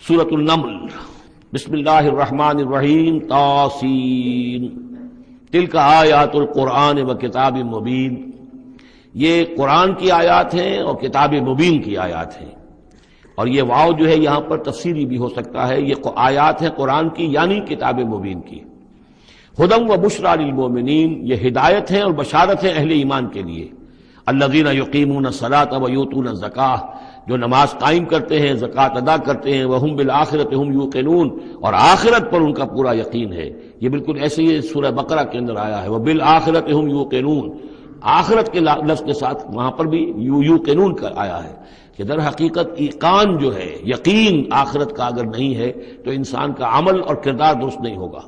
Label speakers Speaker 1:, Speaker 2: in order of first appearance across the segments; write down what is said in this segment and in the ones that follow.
Speaker 1: سورۃ النمل، بسم اللہ الرحمن الرحیم، طاسین، تلک آیات القرآن و کتاب مبین، یہ قرآن کی آیات ہیں اور کتاب مبین کی آیات ہیں۔ اور یہ واو جو ہے یہاں پر تفسیری بھی ہو سکتا ہے، یہ آیات ہیں قرآن کی یعنی کتاب مبین کی۔ ہدی و بشریٰ للمؤمنین، یہ ہدایت ہے اور بشارت ہے اہل ایمان کے لیے۔ الذین یقیمون الصلاۃ و یؤتون الزکاۃ، جو نماز قائم کرتے ہیں، زکوٰۃ ادا کرتے ہیں، وہم بالآخرۃ ہم یوقنون، اور آخرت پر ان کا پورا یقین ہے۔ یہ بالکل ایسے ہی سورہ بقرہ کے اندر آیا ہے، وبالآخرۃ ہم یوقنون، آخرت کے لفظ کے ساتھ وہاں پر بھی یوقنون کا آیا ہے کہ در حقیقت ایقان جو ہے، یقین آخرت کا اگر نہیں ہے تو انسان کا عمل اور کردار درست نہیں ہوگا۔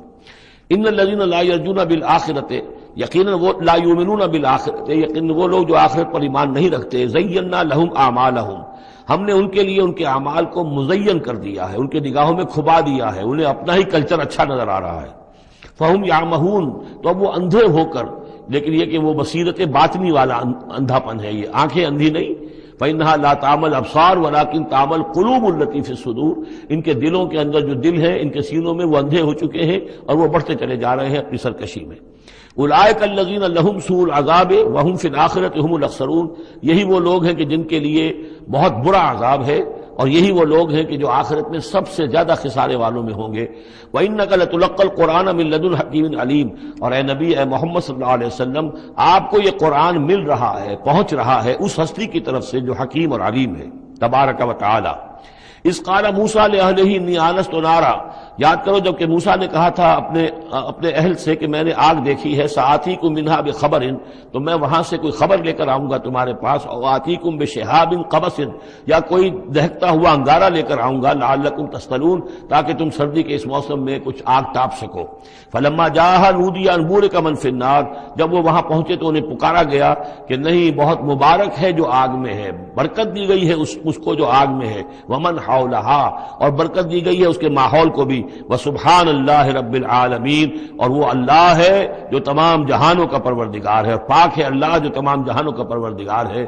Speaker 1: ان الذین لا یرجون بالآخرۃ، یقیناً وہ لا یؤمنون بالآخرۃ، یقیناً وہ لوگ جو آخرت پر ایمان نہیں رکھتے، زینا لہم اعمالہم، ہم نے ان کے لیے ان کے اعمال کو مزین کر دیا ہے، ان کے نگاہوں میں کھبا دیا ہے، انہیں اپنا ہی کلچر اچھا نظر آ رہا ہے۔ فہم یعمہون، تو اب وہ اندھے ہو کر، لیکن یہ کہ وہ بصیرت باطنی والا اندھا پن ہے، یہ آنکھیں اندھی نہیں۔ فإنها لا تعمل ابصار ولكن تعمل قلوب التي في الصدور، ان کے دلوں کے اندر جو دل ہے، ان کے سینوں میں وہ اندھے ہو چکے ہیں اور وہ بڑھتے چلے جا رہے ہیں اپنی سرکشی میں۔ اولئک الذین لهم سوء العذاب وهم في الآخرۃ هم الاخسرون، یہی وہ لوگ ہیں کہ جن کے لیے بہت برا عذاب ہے، اور یہی وہ لوگ ہیں کہ جو آخرت میں سب سے زیادہ خسارے والوں میں ہوں گے۔ وَإِنَّكَ لَتُلَقَّى الْقُرْآنَ مِن لَّدُنْ حَكِيمٍ عَلِيمٍ، اور اے نبی، اے محمد صلی اللہ علیہ وسلم، آپ کو یہ قرآن مل رہا ہے، پہنچ رہا ہے اس ہستی کی طرف سے جو حکیم اور علیم ہے، تبارک و تعالی۔ اذ قال موسیٰ لأہلہ انی آنست نارا، یاد کرو جب کہ موسیٰ نے کہا تھا اپنے اہل سے کہ میں نے آگ دیکھی ہے، سآتیکم منہا بخبر، تو میں وہاں سے کوئی خبر لے کر آؤں گا تمہارے پاس، اور آتیکم بشہاب قبس، یا کوئی دہکتا ہوا انگارہ لے کر آؤں گا، لعلکم تصطلون، تاکہ تم سردی کے اس موسم میں کچھ آگ تاپ سکو۔ فلما جاءها نودی ان بورک من فی النار، جب وہ وہاں پہنچے تو انہیں پکارا گیا کہ نہیں، بہت مبارک ہے جو آگ میں ہے، برکت دی گئی ہے اس کو جو آگ میں ہے، ومن حولہا، اور برکت دی گئی ہے اس کے ماحول کو بھی، وسبحان اللہ رب العالمین، اور وہ اللہ ہے جو تمام جہانوں کا پروردگار ہے، اور پاک ہے اللہ جو تمام جہانوں کا پروردگار ہے۔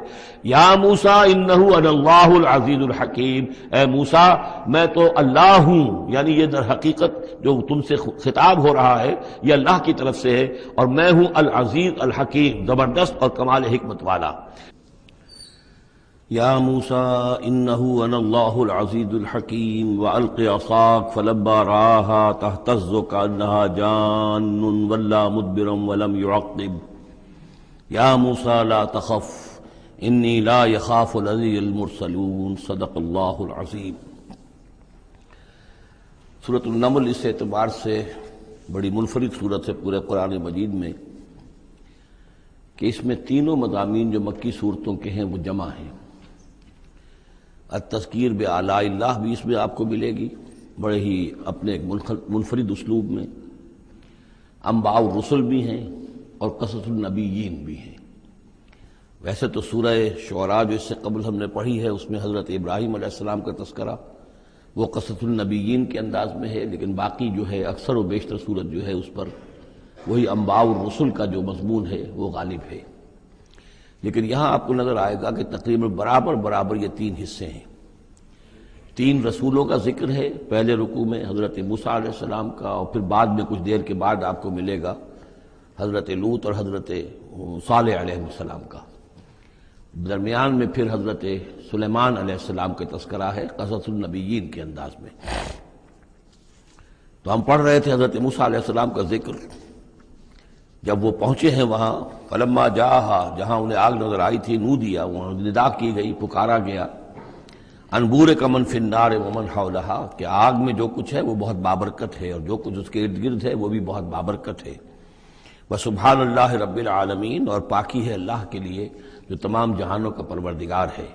Speaker 1: یا موسیٰ انہ انا اللہ العزیز الحکیم، اے موسیٰ میں تو اللہ ہوں، یعنی یہ در حقیقت جو تم سے خطاب ہو رہا ہے یہ اللہ کی طرف سے ہے، اور میں ہوں العزیز الحکیم، زبردست اور کمال حکمت والا۔ یا موسیٰ انہ انا اللہ العزیز الحکیم والق عصاک فلما رآها تہتز کأنہا جان ولا مدبرا ولم يعقب یا موسیٰ لا تخف انی لا یخاف لدی المرسلون، صدق اللہ العظیم۔ سورۃ النمل اس اعتبار سے بڑی منفرد صورت ہے پورے قرآن مجید میں کہ اس میں تینوں مضامین جو مکی صورتوں کے ہیں وہ جمع ہیں۔ التذکیر بآلاء اللہ بھی اس میں آپ کو ملے گی، بڑے ہی اپنے ایک منفرد اسلوب میں۔ انباء الرسل بھی ہیں اور قصص النبیین بھی ہیں۔ ویسے تو سورہ شعراء جو اس سے قبل ہم نے پڑھی ہے اس میں حضرت ابراہیم علیہ السلام کا تذکرہ وہ قصص النبیین کے انداز میں ہے، لیکن باقی جو ہے اکثر و بیشتر صورت جو ہے اس پر وہی انباء الرسل کا جو مضمون ہے وہ غالب ہے۔ لیکن یہاں آپ کو نظر آئے گا کہ تقریباً برابر یہ تین حصے ہیں۔ تین رسولوں کا ذکر ہے، پہلے رکوع میں حضرت موسیٰ علیہ السلام کا، اور پھر بعد میں کچھ دیر کے بعد آپ کو ملے گا حضرت لوط اور حضرت صالح علیہ السلام کا۔ درمیان میں پھر حضرت سلیمان علیہ السلام کا تذکرہ ہے قصص النبیین کے انداز میں۔ تو ہم پڑھ رہے تھے حضرت موسیٰ علیہ السلام کا ذکر، جب وہ پہنچے ہیں وہاں، فلما جاءها، جہاں انہیں آگ نظر آئی تھی، نودیا، وہاں ندا کی گئی، پکارا گیا، ان بورک من فی النار ومن حولہا، کہ آگ میں جو کچھ ہے وہ بہت بابرکت ہے اور جو کچھ اس کے ارد گرد ہے وہ بھی بہت بابرکت ہے۔ وسبحان اللہ رب العالمین، اور پاکی ہے اللہ کے لیے جو تمام جہانوں کا پروردگار ہے۔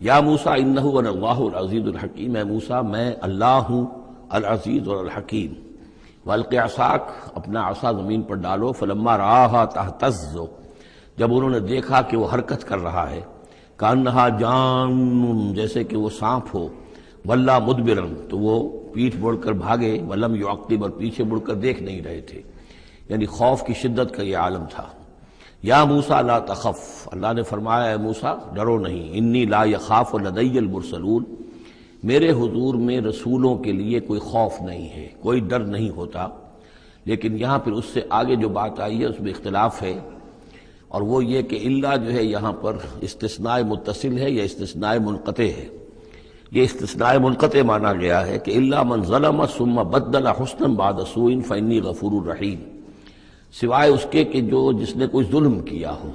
Speaker 1: یا موسیٰ انہ انا اللہ العزیز الحکیم، اے موسیٰ میں اللہ ہوں العزیز اور الحکیم۔ والق عصاک، اپنا عصا زمین پر ڈالو، فلما رآها تہتز، جب انہوں نے دیکھا کہ وہ حرکت کر رہا ہے، کأنہا جان، جیسے کہ وہ سانپ ہو، ولا مدبرا، تو وہ پیٹھ موڑ کر بھاگے، ولم یعقب، اور پیچھے مڑ کر دیکھ نہیں رہے تھے، یعنی خوف کی شدت کا یہ عالم تھا۔ یا موسیٰ لا تخف، اللہ نے فرمایا اے موسیٰ ڈرو نہیں، انی لا یخاف لدی المرسلون، میرے حضور میں رسولوں کے لیے کوئی خوف نہیں ہے، کوئی ڈر نہیں ہوتا۔ لیکن یہاں پھر اس سے آگے جو بات آئی ہے اس میں اختلاف ہے، اور وہ یہ کہ الا جو ہے یہاں پر استثناء متصل ہے یا استثناء منقطع ہے۔ یہ استثناء منقطع مانا گیا ہے کہ الا من ظلم ثم بدل حسنا بعد سوء فانی غفور الرحیم، سوائے اس کے کہ جس نے کوئی ظلم کیا ہو،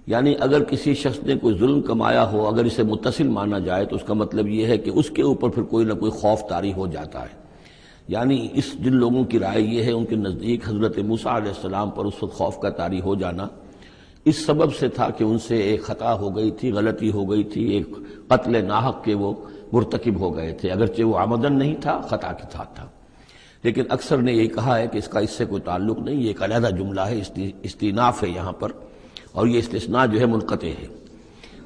Speaker 1: یعنی اگر کسی شخص نے کوئی ظلم کمایا ہو، اگر اسے متصل مانا جائے تو اس کا مطلب یہ ہے کہ اس کے اوپر پھر کوئی نہ کوئی خوف طاری ہو جاتا ہے۔ یعنی جن لوگوں کی رائے یہ ہے، ان کے نزدیک حضرت موسیٰ علیہ السلام پر اس وقت خوف کا طاری ہو جانا اس سبب سے تھا کہ ان سے ایک خطا ہو گئی تھی، غلطی ہو گئی تھی، ایک قتل ناحق کے وہ مرتکب ہو گئے تھے، اگرچہ وہ عمدن نہیں تھا، خطا کے ساتھ تھا۔ لیکن اکثر نے یہی کہا ہے کہ اس کا اس سے کوئی تعلق نہیں، یہ ایک علیحدہ جملہ ہے، استئناف ہے یہاں پر، اور یہ استثناء جو ہے منقطع ہے۔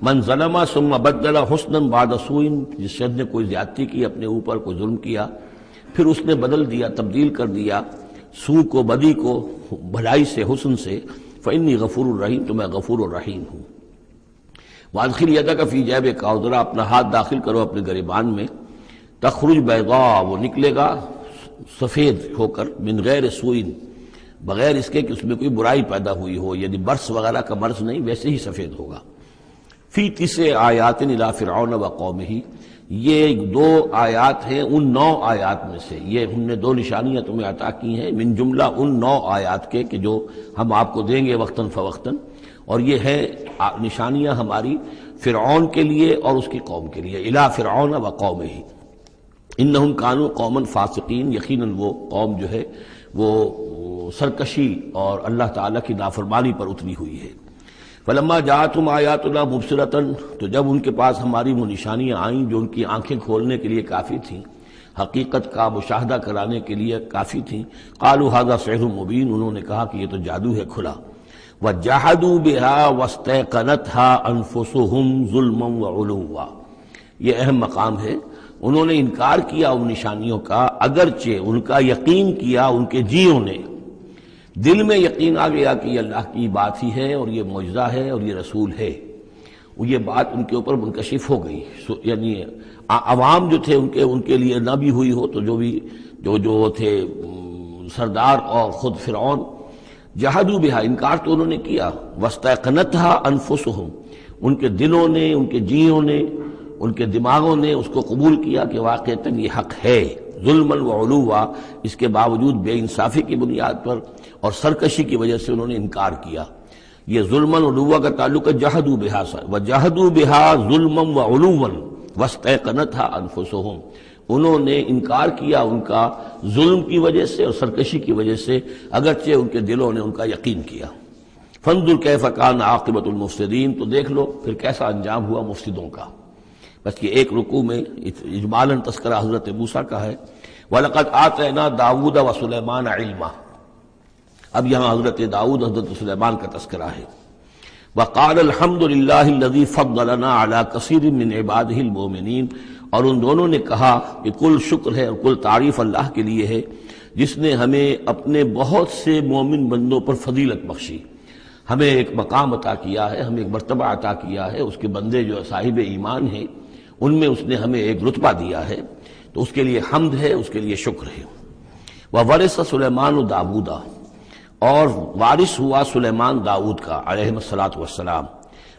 Speaker 1: من ظلم ثم بدل حسنا بعد سوء، جس شخص نے کوئی زیادتی کی، اپنے اوپر کوئی ظلم کیا، پھر اس نے بدل دیا، تبدیل کر دیا سوء کو، بدی کو، بھلائی سے، حسن سے، فإنی غفور الرحیم، تو میں غفور الرحیم ہوں۔ وادخل یدک فی جیبک، اور ذرا اپنا ہاتھ داخل کرو اپنے گریبان میں، تخرج بیضاء، وہ نکلے گا سفید ہو کر، من غیر سوء، بغیر اس کے کہ اس میں کوئی برائی پیدا ہوئی ہو، یعنی برس وغیرہ کا مرض نہیں، ویسے ہی سفید ہوگا۔ فی 9 آیات الی فرعون وقومہ، یہ 2 آیات ہیں ان 9 آیات میں سے، یہ ہم نے 2 نشانیاں تمہیں عطا کی ہیں من جملہ ان 9 آیات کے کہ جو ہم آپ کو دیں گے وقتاً فوقتاً، اور یہ ہے نشانیاں ہماری فرعون کے لیے اور اس کی قوم کے لیے، الی فرعون وقومہ انہم کانوا قوما فاسقین، یقیناً وہ قوم جو ہے وہ سرکشی اور اللہ تعالیٰ کی نافرمانی پر اتری ہوئی ہے۔ فلما جاءتهم آیاتنا مبصرة، تو جب ان کے پاس ہماری وہ نشانیاں آئیں جو ان کی آنکھیں کھولنے کے لیے کافی تھیں، حقیقت کا مشاہدہ کرانے کے لیے کافی تھیں، قالوا ھذا سحر مبین، انہوں نے کہا کہ یہ تو جادو ہے کھلا۔ وجحدوا بها واستيقنتها انفسهم ظلما وعلوا، یہ اہم مقام ہے، انہوں نے انکار کیا ان نشانیوں کا، اگرچہ ان کا یقین کیا ان کے جیوں نے، دل میں یقین آ گیا کہ یہ اللہ کی بات ہی ہے اور یہ معجزہ ہے اور یہ رسول ہے، وہ یہ بات ان کے اوپر منکشف ہو گئی، یعنی عوام جو تھے ان کے لیے نہ بھی ہوئی ہو تو جو تھے سردار اور خود فرعون، جحدوا بہا، انکار تو انہوں نے کیا، واستيقنتها انفسهم، ان کے دلوں نے، ان کے جیوں نے، ان کے دماغوں نے اس کو قبول کیا کہ واقعتاً یہ حق ہے، ظلما وعلوا، اس کے باوجود بے انصافی کی بنیاد پر اور سرکشی کی وجہ سے انہوں نے انکار کیا۔ یہ ظلما وعلوا کا تعلق ہے جحدوا بہا سے، وجحدوا بہا ظلما وعلوا واستيقنتها انفسهم، انہوں نے انکار کیا ان کا ظلم کی وجہ سے اور سرکشی کی وجہ سے، اگرچہ ان کے دلوں نے ان کا یقین کیا۔ فانظر کیف کان عاقبۃ المفسدین، تو دیکھ لو پھر کیسا انجام ہوا مفسدوں کا۔ بس یہ ایک رکوع میں اجمالاً تذکرہ حضرت موسیٰ کا ہے۔ وَلَقَدْ آتَيْنَا دَاوُودَ وَسُلَيْمَانَ عِلْمًا، اب یہاں حضرت داؤد، حضرت سلیمان کا تذکرہ ہے۔ وَقَالَ الْحَمْدُ لِلَّهِ الَّذِي فَضَّلَنَا عَلَى كَثِيرٍ مِّنْ عِبَادِهِ الْمُؤْمِنِينَ، اور ان دونوں نے کہا کہ کل شکر ہے اور کل تعریف اللہ کے لیے ہے جس نے ہمیں اپنے بہت سے مومن بندوں پر فضیلت بخشی، ہمیں ایک مقام عطا کیا ہے، ہمیں ایک مرتبہ عطا کیا ہے، اس کے بندے جو صاحب ایمان ہیں ان میں اس نے ہمیں ایک رتبہ دیا ہے، تو اس کے لیے حمد ہے، اس کے لیے شکر ہے۔ وَوَرِثَ سُلَيْمَانُ دَاوُودَ، اور وارث ہوا سلیمان داؤد کا علیہ الصلاۃ والسلام۔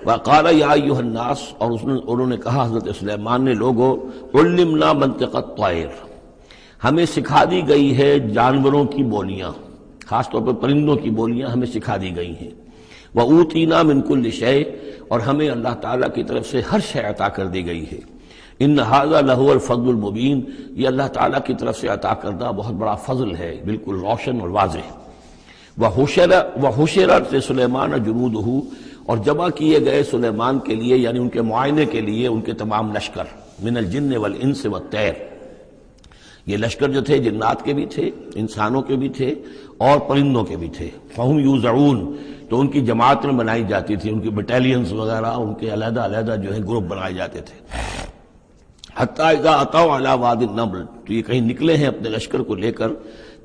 Speaker 1: وقال یا ایھا الناس، اور انہوں نے کہا حضرت سلیمان نے، لوگو علمنا منطق الطیر، ہمیں سکھا دی گئی ہے جانوروں کی بولیاں، خاص طور پر پرندوں کی بولیاں ہمیں سکھا دی گئی ہیں۔ وَأُوتِینَا مِن كُلِّ شَیْءٍ، اور ہمیں اللہ تعالیٰ کی طرف سے ہر شے عطا کر دی گئی ہے۔ ان ھذا لہو الفضل المبین، یہ اللہ تعالیٰ کی طرف سے عطا کردہ بہت بڑا فضل ہے، بالکل روشن اور واضح۔ وَحُشِرَتْ لِسُلَیْمَانَ جُنُودُهُ، اور جمع کیے گئے سلیمان کے لیے، یعنی ان کے معائنے کے لیے، ان کے تمام لشکر، من الجن والانس والطیر، یہ لشکر جو تھے جنات کے بھی تھے، انسانوں کے بھی تھے اور پرندوں کے بھی تھے۔ فَهُمْ يُوزَعُونَ، تو ان کی جماعتیں بنائی جاتی تھی، ان کی بٹالینز وغیرہ، ان کے علیحدہ علیحدہ جو ہے گروپ بنائے جاتے تھے۔ حتیٰ اذا اتوا علی وادی النمل، تو یہ کہیں نکلے ہیں اپنے لشکر کو لے کر،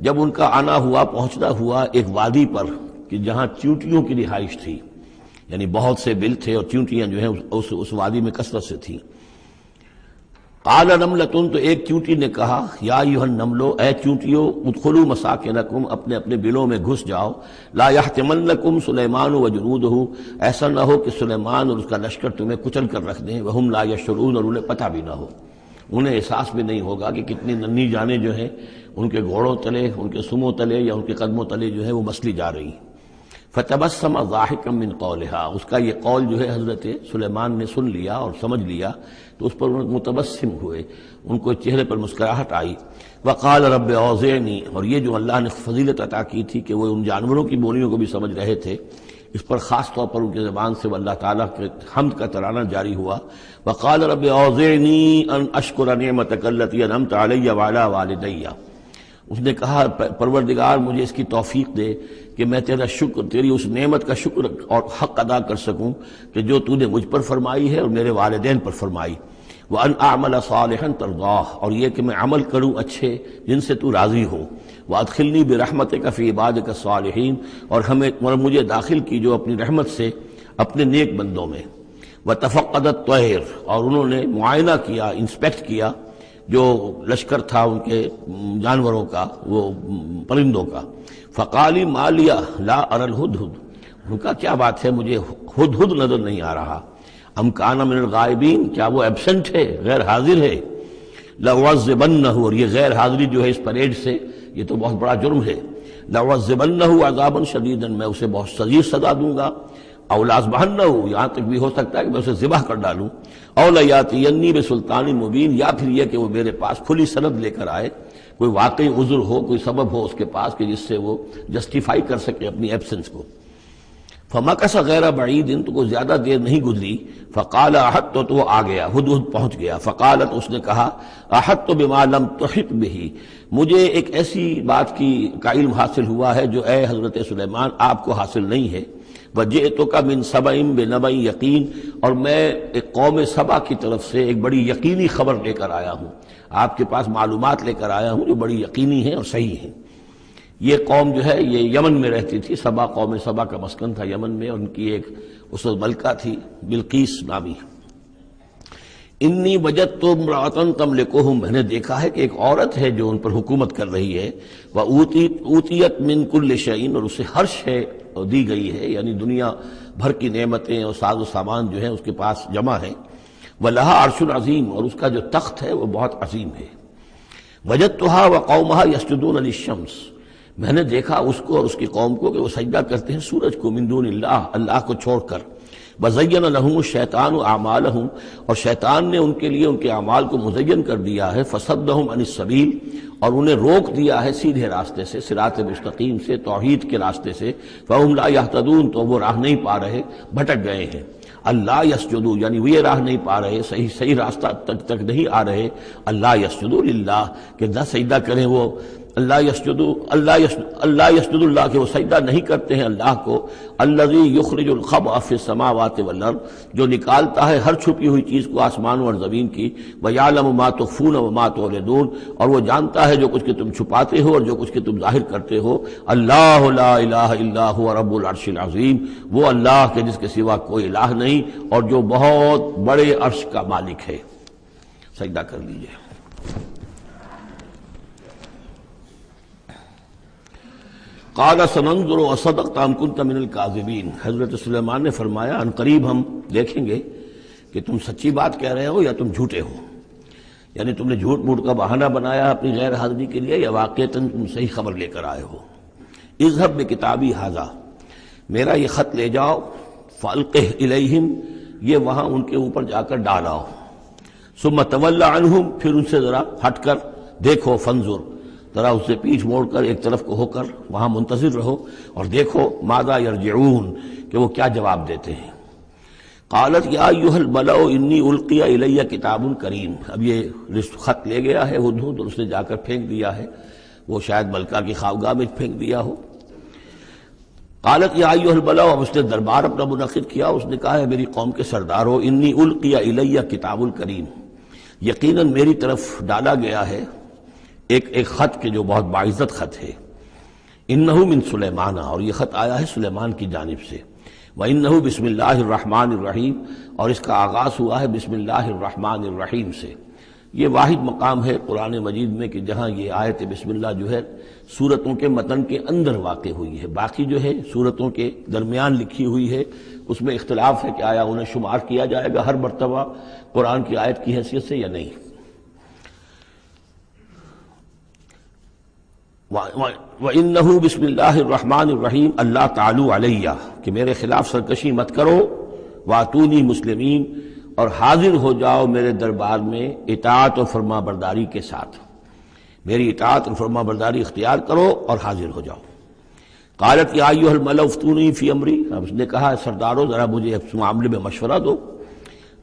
Speaker 1: جب ان کا آنا ہوا، پہنچنا ہوا ایک وادی پر کہ جہاں چیونٹیوں کی رہائش تھی، یعنی بہت سے بل تھے اور چیونٹیاں جو ہیں اس وادی میں کثرت سے تھیں۔ قال نملۃ، تو ایک چونٹی نے کہا، یا ایھا النمل، اے چونٹیو، ادخلوا مساکنکم، اپنے اپنے بلوں میں گھس جاؤ، لا یحطمنکم سلیمان وجنودہ، ایسا نہ ہو کہ سلیمان اور اس کا لشکر تمہیں کچل کر رکھ دیں، وہم لا یشعرون، اور انہیں پتہ بھی نہ ہو، انہیں احساس بھی نہیں ہوگا کہ کتنی ننھی جانیں جو ہیں ان کے گھوڑوں تلے، ان کے سموں تلے یا ان کے قدموں تلے جو ہے وہ مسلی جا رہی ہیں۔ فتبسم ضاحکا من قولها، اس کا یہ قول جو ہے حضرت سلیمان نے سن لیا اور سمجھ لیا تو اس پر متبسم ہوئے، ان کو چہرے پر مسکراہٹ آئی۔ وقال رب اوزعنی، اور یہ جو اللہ نے فضیلت عطا کی تھی کہ وہ ان جانوروں کی بولیوں کو بھی سمجھ رہے تھے، اس پر خاص طور پر ان کی زبان سے وہ اللہ تعالیٰ کے حمد کا ترانہ جاری ہوا۔ وقال رب اوزعنی ان اشکر نعمتک التی انعمت علی وعلی والدی، اس نے کہا پروردگار مجھے اس کی توفیق دے کہ میں تیرا شکر، تیری اس نعمت کا شکر اور حق ادا کر سکوں کہ جو تو نے مجھ پر فرمائی ہے اور میرے والدین پر فرمائی۔ وَأَنْ أَعْمَلَ صَالِحًا تَرْضَاهُ، اور یہ کہ میں عمل کروں اچھے جن سے تو راضی ہو۔ وَأَدْخِلْنِي بِرَحْمَتِكَ فِي عِبَادِكَ الصَّالِحِينَ، اور ہمیں داخل کی جو اپنی رحمت سے اپنے نیک بندوں میں۔ وَتَفَقَّدَ الطَّيْرَ، اور انہوں نے معائنہ کیا، انسپیکٹ کیا جو لشکر تھا ان کے جانوروں کا، وہ پرندوں کا۔ فقالی ما لیا لا اری الہدہد، ان کا کیا بات ہے مجھے ہدہد نظر نہیں آ رہا۔ ام کان من الغائبین، کیا وہ ایبسنٹ ہے، غیر حاضر ہے۔ لأعذبنہ، اور یہ غیر حاضری جو ہے اس پریڈ سے یہ تو بہت بڑا جرم ہے۔ لأعذبنہ عذابا شدیدا، میں اسے بہت شدید سزا دوں گا۔ او لأذبحنہ، یہاں تک بھی ہو سکتا ہے کہ میں اسے ذبح کر ڈالوں۔ او لیاتینی بسلطان مبین، یا پھر یہ کہ وہ میرے پاس کھلی سند لے کر آئے، کوئی واقعی عذر ہو، کوئی سبب ہو اس کے پاس کہ جس سے وہ جسٹیفائی کر سکے اپنی ایبسنس کو۔ فمکث غیر بعید، تو کوئی زیادہ دیر نہیں گزری۔ فقال احطت، تو وہ آ گیا، ہدہد پہنچ گیا۔ فقالت، اس نے کہا، احطت بما لم تحط به، مجھے ایک ایسی بات کا علم حاصل ہوا ہے جو اے حضرت سلیمان آپ کو حاصل نہیں ہے۔ وجئتک من سبأ بنبأ یقین، اور میں ایک قوم سبا کی طرف سے ایک بڑی یقینی خبر لے کر آیا ہوں، آپ کے پاس معلومات لے کر آیا ہوں جو بڑی یقینی ہیں اور صحیح ہیں۔ یہ قوم جو ہے یہ یمن میں رہتی تھی، سبا، قوم سبا کا مسکن تھا یمن میں، اور ان کی ایک اس وقت ملکہ تھی بلقیس نامی۔ انی وجدت امرأۃ تملکہم، میں نے دیکھا ہے کہ ایک عورت ہے جو ان پر حکومت کر رہی ہے۔ وأوتیت من کل شیء، اور اسے ہر شے دی گئی ہے، یعنی دنیا بھر کی نعمتیں اور ساز و سامان جو ہیں اس کے پاس جمع ہے۔ وَلَهَا عَرْشٌ عَظِيمٌ، اور اس کا جو تخت ہے وہ بہت عظیم ہے۔ وَجَدتُّهَا وَقَوْمَهَا يَسْجُدُونَ لِلشَّمْسِ، میں نے دیکھا اس کو اور اس کی قوم کو کہ وہ سجدہ کرتے ہیں سورج کو، من دون اللہ، اللہ کو چھوڑ کر۔ وَزَيَّنَ لَهُمُ الشَّيْطَانُ أَعْمَالَهُمْ، اور شیطان نے ان کے لیے ان کے اعمال کو مزین کر دیا ہے۔ فَصَدَّهُمْ عَنِ السَّبِيلِ، اور انہیں روک دیا ہے سیدھے راستے سے، صراط مستقیم سے، توحید کے راستے سے۔ فَهُمْ لَا يَهْتَدُونَ، تو وہ راہ نہیں پا رہے، بھٹک گئے ہیں۔ اللہ یسجدوا، یعنی وہ یہ راہ نہیں پا رہے، صحیح راستہ تک نہیں آ رہے۔ اللہ یسجدوا للہ، کہ نہ سجدہ کریں وہ، اللہ یسجد اللہ، کہ وہ سجدہ نہیں کرتے ہیں اللہ کو۔ الذی یخرج الخبء فی السماوات والارض، جو نکالتا ہے ہر چھپی ہوئی چیز کو آسمانوں اور زمین کی۔ ویعلم ما تخفون وما تعلنون، اور وہ جانتا ہے جو کچھ کہ تم چھپاتے ہو اور جو کچھ کہ تم ظاہر کرتے ہو۔ اللہ لا الہ الا هو رب العرش العظیم، وہ اللہ کے جس کے سوا کوئی الہ نہیں اور جو بہت بڑے عرش کا مالک ہے۔ سجدہ کر لیجئے۔ قال سننظر اصدقت ام كنت من الكاذبین، حضرت سلیمان نے فرمایا ان قریب ہم دیکھیں گے کہ تم سچی بات کہہ رہے ہو یا تم جھوٹے ہو، یعنی تم نے جھوٹ موٹ کا بہانہ بنایا اپنی غیر حاضری کے لیے یا واقعتاً تم صحیح خبر لے کر آئے ہو۔ اذهب بکتابی ھذا، میرا یہ خط لے جاؤ، فالقہ الیہم، یہ وہاں ان کے اوپر جا کر ڈالاؤ۔ ثم تول عنہم، پھر ان سے ذرا ہٹ کر دیکھو، فانظر، ذرا اس سے پیچھ موڑ کر ایک طرف کو ہو کر وہاں منتظر رہو اور دیکھو ماذا یرجعون، کہ وہ کیا جواب دیتے ہیں۔ قالت یا ایھا الملأ انی القی الی کتاب کریم، اب یہ خط لے گیا ہے ہدہد اور اس نے جا کر پھینک دیا ہے، وہ شاید ملکہ کی خواگاہ میں پھینک دیا ہو۔ قالت یا ایھا الملأ، اب اس نے دربار اپنا منعقد کیا، اس نے کہا ہے میری قوم کے سردارو، انی القی الی کتاب کریم، یقیناً میری طرف ڈالا گیا ہے ایک خط کے جو بہت باعزت خط ہے۔ انہ من سلیمان، اور یہ خط آیا ہے سلیمان کی جانب سے۔ وانہ بسم اللہ الرحمن الرحیم، اور اس کا آغاز ہوا ہے بسم اللہ الرحمن الرحیم سے۔ یہ واحد مقام ہے قرآن مجید میں کہ جہاں یہ آیت بسم اللہ جو ہے سورتوں کے متن کے اندر واقع ہوئی ہے. باقی جو ہے سورتوں کے درمیان لکھی ہوئی ہے، اس میں اختلاف ہے کہ آیا انہیں شمار کیا جائے گا ہر مرتبہ قرآن کی آیت کی حیثیت سے یا نہیں. وَإِنَّهُ بسم اللہ الرحمن الرحیم اللہ تعالی علیہ، کہ میرے خلاف سرکشی مت کرو، وَأْتُونِي مسلمین، اور حاضر ہو جاؤ میرے دربار میں اطاعت و فرما برداری کے ساتھ، میری اطاعت اور فرما برداری اختیار کرو اور حاضر ہو جاؤ. قالت یا ایھا الملأ افتونی فی امری، اب اس نے کہا سردارو ذرا مجھے اس معاملے میں مشورہ دو.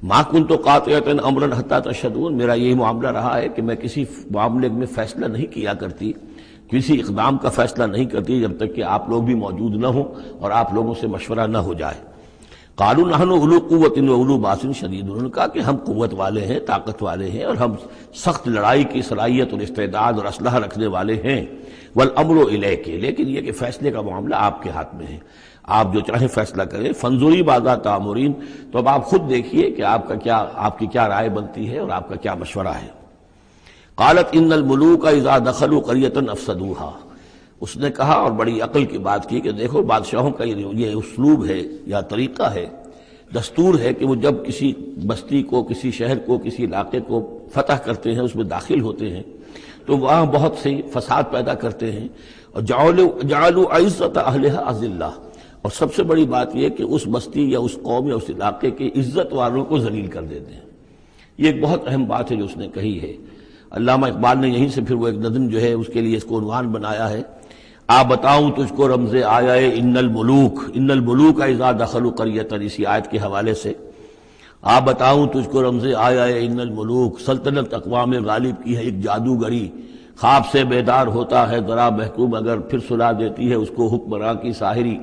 Speaker 1: ما کنت قاطعۃ امرا حتی تشہدون، میرا یہی معاملہ رہا ہے کہ میں کسی معاملے میں فیصلہ نہیں کیا کرتی، کسی اقدام کا فیصلہ نہیں کرتی جب تک کہ آپ لوگ بھی موجود نہ ہوں اور آپ لوگوں سے مشورہ نہ ہو جائے. قالوا نحن اولو قوت و اولو باس شدید، انہوں نے کہا کہ ہم قوت والے ہیں، طاقت والے ہیں، اور ہم سخت لڑائی کی صلاحیت اور استعداد اور اسلحہ رکھنے والے ہیں. والامر الیک، لیکن یہ کہ فیصلے کا معاملہ آپ کے ہاتھ میں ہے، آپ جو چاہیں فیصلہ کریں. فانظری ماذا تأمرین، تو اب آپ خود دیکھیے کہ آپ کی کیا رائے بنتی ہے اور آپ کا کیا مشورہ ہے. قالت ان الملوک اذا دخلوا قریۃ افسدوها، اس نے کہا اور بڑی عقل کی بات کی کہ دیکھو بادشاہوں کا یہ اسلوب ہے یا طریقہ ہے، دستور ہے کہ وہ جب کسی بستی کو، کسی شہر کو، کسی علاقے کو فتح کرتے ہیں، اس میں داخل ہوتے ہیں تو وہاں بہت سے فساد پیدا کرتے ہیں، اور جعلوا عزت اہلھا اذلہ، اور سب سے بڑی بات یہ کہ اس بستی یا اس قوم یا اس علاقے کے عزت والوں کو ذلیل کر دیتے ہیں. یہ ایک بہت اہم بات ہے جو اس نے کہی ہے. علامہ اقبال نے یہیں سے پھر وہ ایک نظم جو ہے اس کے لیے اس کو عنوان بنایا ہے، آ بتاؤں تجھ کو رمز آیا ان الملوک اذا دخلوا قریۃ، اسی آیت کے حوالے سے آ بتاؤں تجھ کو رمز آیا ان الملوک، سلطنت اقوام غالب کی ہے ایک جادوگری، خواب سے بیدار ہوتا ہے ذرا محکوم اگر پھر سلا دیتی ہے اس کو حکمراں کی ساحری.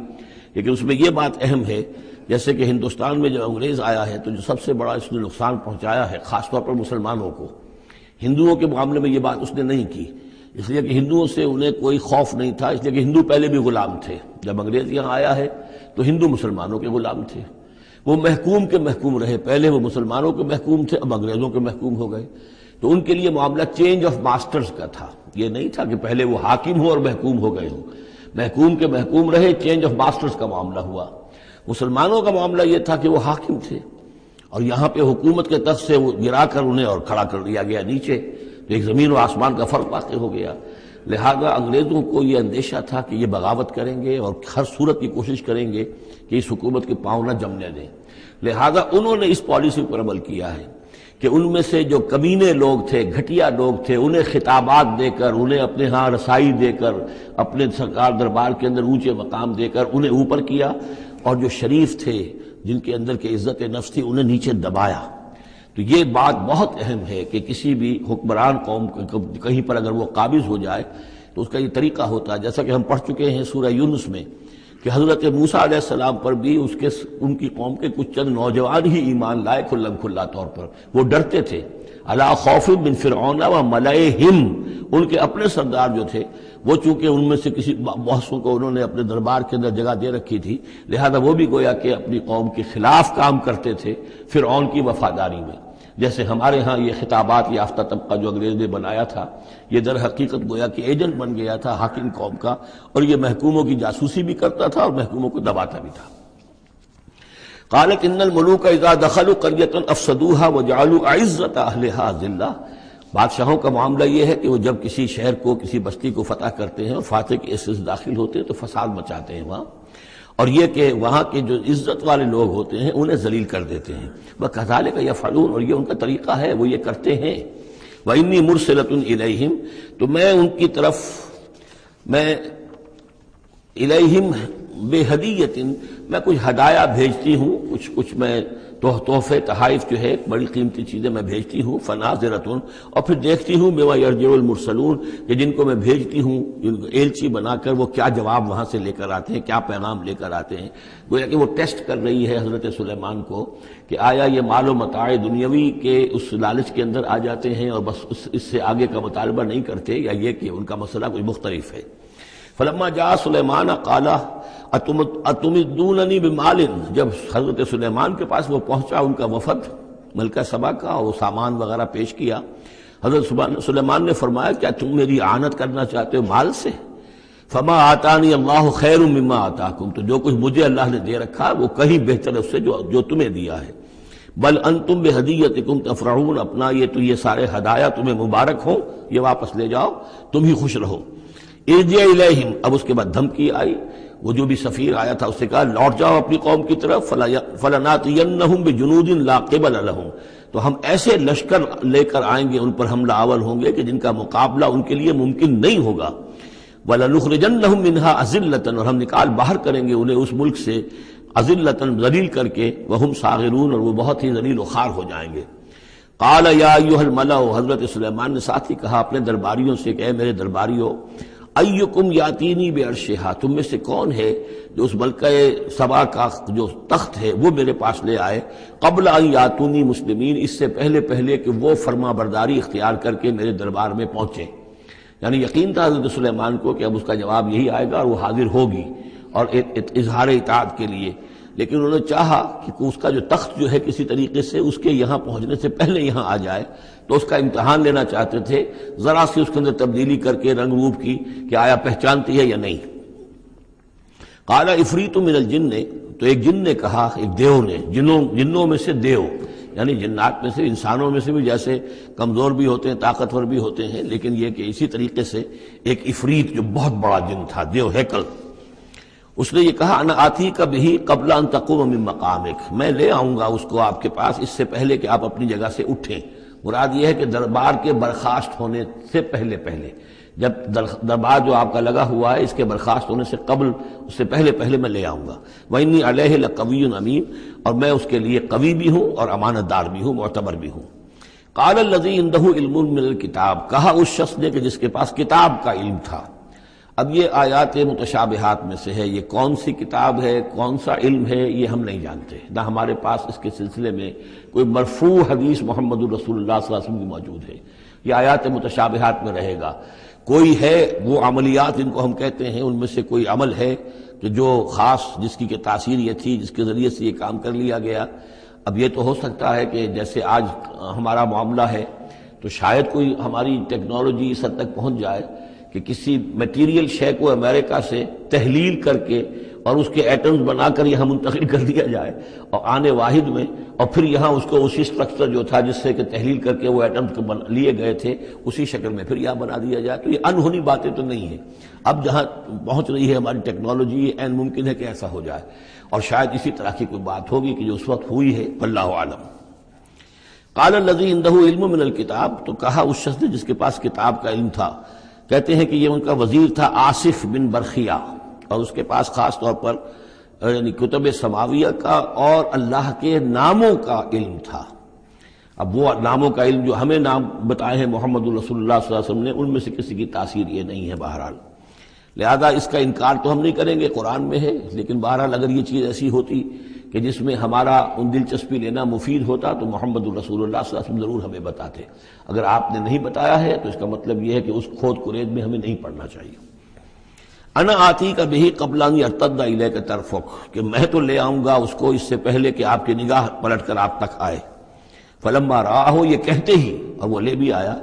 Speaker 1: لیکن اس میں یہ بات اہم ہے جیسے کہ ہندوستان میں جب انگریز آیا ہے تو جو سب سے بڑا اس نے نقصان پہنچایا ہے خاص طور پر مسلمانوں کو، ہندوؤں کے معاملے میں یہ بات اس نے نہیں کی، اس لیے کہ ہندوؤں سے انہیں کوئی خوف نہیں تھا، اس لیے کہ ہندو پہلے بھی غلام تھے. جب انگریز یہاں آیا ہے تو ہندو مسلمانوں کے غلام تھے، وہ محکوم کے محکوم رہے، پہلے وہ مسلمانوں کے محکوم تھے، اب انگریزوں کے محکوم ہو گئے. تو ان کے لیے معاملہ چینج آف ماسٹرز کا تھا، یہ نہیں تھا کہ پہلے وہ حاکم ہو اور محکوم ہو گئے ہوں، محکوم کے محکوم رہے، چینج آف ماسٹرز کا معاملہ ہوا. مسلمانوں کا معاملہ یہ تھا کہ وہ حاکم تھے اور یہاں پہ حکومت کے تخت سے وہ گرا کر انہیں اور کھڑا کر دیا گیا نیچے، تو ایک زمین و آسمان کا فرق واقع ہو گیا. لہذا انگریزوں کو یہ اندیشہ تھا کہ یہ بغاوت کریں گے اور ہر صورت کی کوشش کریں گے کہ اس حکومت کے پاؤں نہ جمنے دیں. لہذا انہوں نے اس پالیسی پر عمل کیا ہے کہ ان میں سے جو کمینے لوگ تھے، گھٹیا لوگ تھے، انہیں خطابات دے کر، انہیں اپنے ہاں رسائی دے کر، اپنے سرکار دربار کے اندر اونچے مقام دے کر انہیں اوپر کیا، اور جو شریف تھے جن کے اندر کے عزت نفس تھی انہیں نیچے دبایا. تو یہ بات بہت اہم ہے کہ کسی بھی حکمران قوم کہیں پر اگر وہ قابض ہو جائے تو اس کا یہ طریقہ ہوتا ہے، جیسا کہ ہم پڑھ چکے ہیں سورہ یونس میں کہ حضرت موسیٰ علیہ السلام پر بھی ان کی قوم کے کچھ چند نوجوان ہی ایمان لائے کھلا طور پر، وہ ڈرتے تھے. الا خوف من فرعون و ملئہم، ان کے اپنے سردار جو تھے وہ چونکہ ان میں سے کسی بحثوں کو انہوں نے اپنے دربار کے اندر جگہ دے رکھی تھی، لہذا وہ بھی گویا کہ اپنی قوم کے خلاف کام کرتے تھے فرعون کی وفاداری میں. جیسے ہمارے ہاں یہ خطابات یافتہ طبقہ جو انگریز نے بنایا تھا، یہ در حقیقت گویا کہ ایجنٹ بن گیا تھا حاکم قوم کا، اور یہ محکوموں کی جاسوسی بھی کرتا تھا اور محکوموں کو دباتا بھی تھا. قالت ان الملوک اذا دخلوا قریۃ افسدوها وجعلوا عزت اہلھا اذلہ، بادشاہوں کا معاملہ یہ ہے کہ وہ جب کسی شہر کو، کسی بستی کو فتح کرتے ہیں اور فاتح کے حصے سے داخل ہوتے ہیں تو فساد مچاتے ہیں وہاں، اور یہ کہ وہاں کے جو عزت والے لوگ ہوتے ہیں انہیں ذلیل کر دیتے ہیں. وَكَذَلِكَ يَفْعَلُونَ، اور یہ ان کا طریقہ ہے، وہ یہ کرتے ہیں. وَإِنِّي مُرْسِلَةٌ إِلَيْهِمْ، تو میں ان کی طرف، میں إِلَيْهِمْ بِهَدِيَّةٍ، میں کچھ ہدایہ بھیجتی ہوں، کچھ میں تحفے تحائف جو ہے بڑی قیمتی چیزیں میں بھیجتی ہوں. فناظرۃ، اور پھر دیکھتی ہوں بما یرجع المرسلون، کہ جن کو میں بھیجتی ہوں ایلچی بنا کر وہ کیا جواب وہاں سے لے کر آتے ہیں، کیا پیغام لے کر آتے ہیں. گویا کہ وہ ٹیسٹ کر رہی ہے حضرت سلیمان کو کہ آیا یہ مال و متاع دنیاوی کے اس لالچ کے اندر آ جاتے ہیں اور بس اس سے آگے کا مطالبہ نہیں کرتے، یا یہ کہ ان کا مسئلہ کوئی مختلف ہے. فلما جاء سلیمان قال اتمدوننی بمال، جب حضرت سلیمان کے پاس وہ پہنچا ان کا وفد ملکہ سبا کا، اور وہ سامان وغیرہ پیش کیا۔ حضرت سلیمان نے فرمایا کیا تم میری اعانت کرنا چاہتے ہو مال سے؟ فما آتانی اللہ خیر مما آتاکم، تو جو کچھ مجھے اللہ نے دے رکھا وہ کہیں بہتر ہے اس سے جو تمہیں دیا ہے۔ بل انتم بہدیتکم تفرحون، اپنا یہ سارے ہدایا تمہیں مبارک ہوں، یہ واپس لے جاؤ، تم ہی خوش رہو۔ ارجع الیہم، اب اس کے بعد دھمکی آئی، وہ جو بھی سفیر آیا تھا اس سے کہا لوٹ جاؤ اپنی قوم کی طرف، فلناتینہم بجنود لا قبل لہم، تو ہم ایسے لشکر لے کر آئیں گے، ان پر حملہ آور ہوں گے کہ جن کا مقابلہ ان کے لیے ممکن نہیں ہوگا۔ وَلَنُخْرِجَنَّهُم مِّنْهَا أَذِلَّةً، اور ہم نکال باہر کریں گے انہیں اس ملک سے اذلۃً، ذلیل کر کے، وہم صاغرون، اور وہ بہت ہی ذلیل و خوار ہو جائیں گے۔ قال یا ایھا الملأ، حضرت سلیمان نے ساتھ ہی کہا اپنے درباریوں سے کہ اے میرے درباریوں، ایکم یاتینی بعرشھا، تم میں سے کون ہے جو اس ملکہ سبا کا جو تخت ہے وہ میرے پاس لے آئے، قبل ان یاتونی مسلمین، اس سے پہلے کہ وہ فرما برداری اختیار کر کے میرے دربار میں پہنچے۔ یعنی یقین تھا حضرت سلیمان کو کہ اب اس کا جواب یہی آئے گا اور وہ حاضر ہوگی اور اظہار اطاعت کے لیے، لیکن انہوں نے چاہا کہ اس کا جو تخت جو ہے کسی طریقے سے اس کے یہاں پہنچنے سے پہلے یہاں آ جائے، تو اس کا امتحان لینا چاہتے تھے، ذرا سی اس کے اندر تبدیلی کر کے رنگ روپ کی کہ آیا پہچانتی ہے یا نہیں۔ قال عفریت من الجن، تو ایک جن نے کہا، ایک دیو نے، جنوں میں سے دیو، یعنی جنات میں سے، انسانوں میں سے بھی جیسے کمزور بھی ہوتے ہیں طاقتور بھی ہوتے ہیں، لیکن یہ کہ اسی طریقے سے ایک عفریت جو بہت بڑا جن تھا، دیو ہیکل، اس نے یہ کہا انا آتی کا بہی قبل ان تقوم من مقامک، میں لے آؤں گا اس کو آپ کے پاس اس سے پہلے کہ آپ اپنی جگہ سے اٹھیں۔ مراد یہ ہے کہ دربار کے برخاست ہونے سے پہلے جب دربار جو آپ کا لگا ہوا ہے اس کے برخاست ہونے سے قبل، اس سے پہلے میں لے آؤں گا۔ وَإِنِّي عَلَيْهِ لَقَوِيٌّ أَمِينٌ، اور میں اس کے لیے قوی بھی ہوں اور امانت دار بھی ہوں، معتبر بھی ہوں۔ قال الذي عنده علم من الكتاب، کہا اس شخص نے کہ جس کے پاس کتاب کا علم تھا۔ اب یہ آیات متشابہات میں سے ہے، یہ کون سی کتاب ہے، کون سا علم ہے، یہ ہم نہیں جانتے، نہ ہمارے پاس اس کے سلسلے میں کوئی مرفوع حدیث محمد الرسول اللہ صلی اللہ علیہ وسلم کی موجود ہے۔ یہ آیات متشابہات میں رہے گا۔ کوئی ہے وہ عملیات جن کو ہم کہتے ہیں، ان میں سے کوئی عمل ہے کہ جو خاص جس کی کہ تاثیر یہ تھی، جس کے ذریعے سے یہ کام کر لیا گیا۔ اب یہ تو ہو سکتا ہے کہ جیسے آج ہمارا معاملہ ہے تو شاید کوئی ہماری ٹیکنالوجی اس حد تک پہنچ جائے کہ کسی میٹیریل شے کو امریکہ سے تحلیل کر کے اور اس کے ایٹمز بنا کر یہاں منتقل کر دیا جائے، اور آنے واحد میں، اور پھر یہاں اس کو اسی سٹرکچر جو تھا جس سے کہ تحلیل کر کے وہ ایٹمز لیے گئے تھے اسی شکل میں پھر یہاں بنا دیا جائے۔ تو یہ انہونی باتیں تو نہیں ہیں، اب جہاں پہنچ رہی ہے ہماری ٹیکنالوجی، یہ عین ممکن ہے کہ ایسا ہو جائے، اور شاید اسی طرح کی کوئی بات ہوگی کہ جو اس وقت ہوئی ہے، واللہ اعلم۔ قال الذی عنده علم من الکتاب، تو کہا اس شخص نے جس کے پاس کتاب کا علم تھا، کہتے ہیں کہ یہ ان کا وزیر تھا آصف بن برخیہ، اور اس کے پاس خاص طور پر یعنی کتب سماویہ کا اور اللہ کے ناموں کا علم تھا۔ اب وہ ناموں کا علم جو ہمیں نام بتائے ہیں محمد الرسول اللہ صلی اللہ علیہ وسلم نے، ان میں سے کسی کی تاثیر یہ نہیں ہے بہرحال، لہذا اس کا انکار تو ہم نہیں کریں گے، قرآن میں ہے، لیکن بہرحال اگر یہ چیز ایسی ہوتی کہ جس میں ہمارا ان دلچسپی لینا مفید ہوتا تو محمد الرسول اللہ صلی اللہ علیہ وسلم ضرور ہمیں بتاتے۔ اگر آپ نے نہیں بتایا ہے تو اس کا مطلب یہ ہے کہ اس کھود کرید میں ہمیں نہیں پڑھنا چاہیے۔ انا آتی کا بہی قبل ان یرتد الیک طرفک، کہ میں تو لے آؤں گا اس کو اس سے پہلے کہ آپ کی نگاہ پلٹ کر آپ تک آئے۔ فلما رآہ، یہ کہتے ہی، اور وہ لے بھی آیا،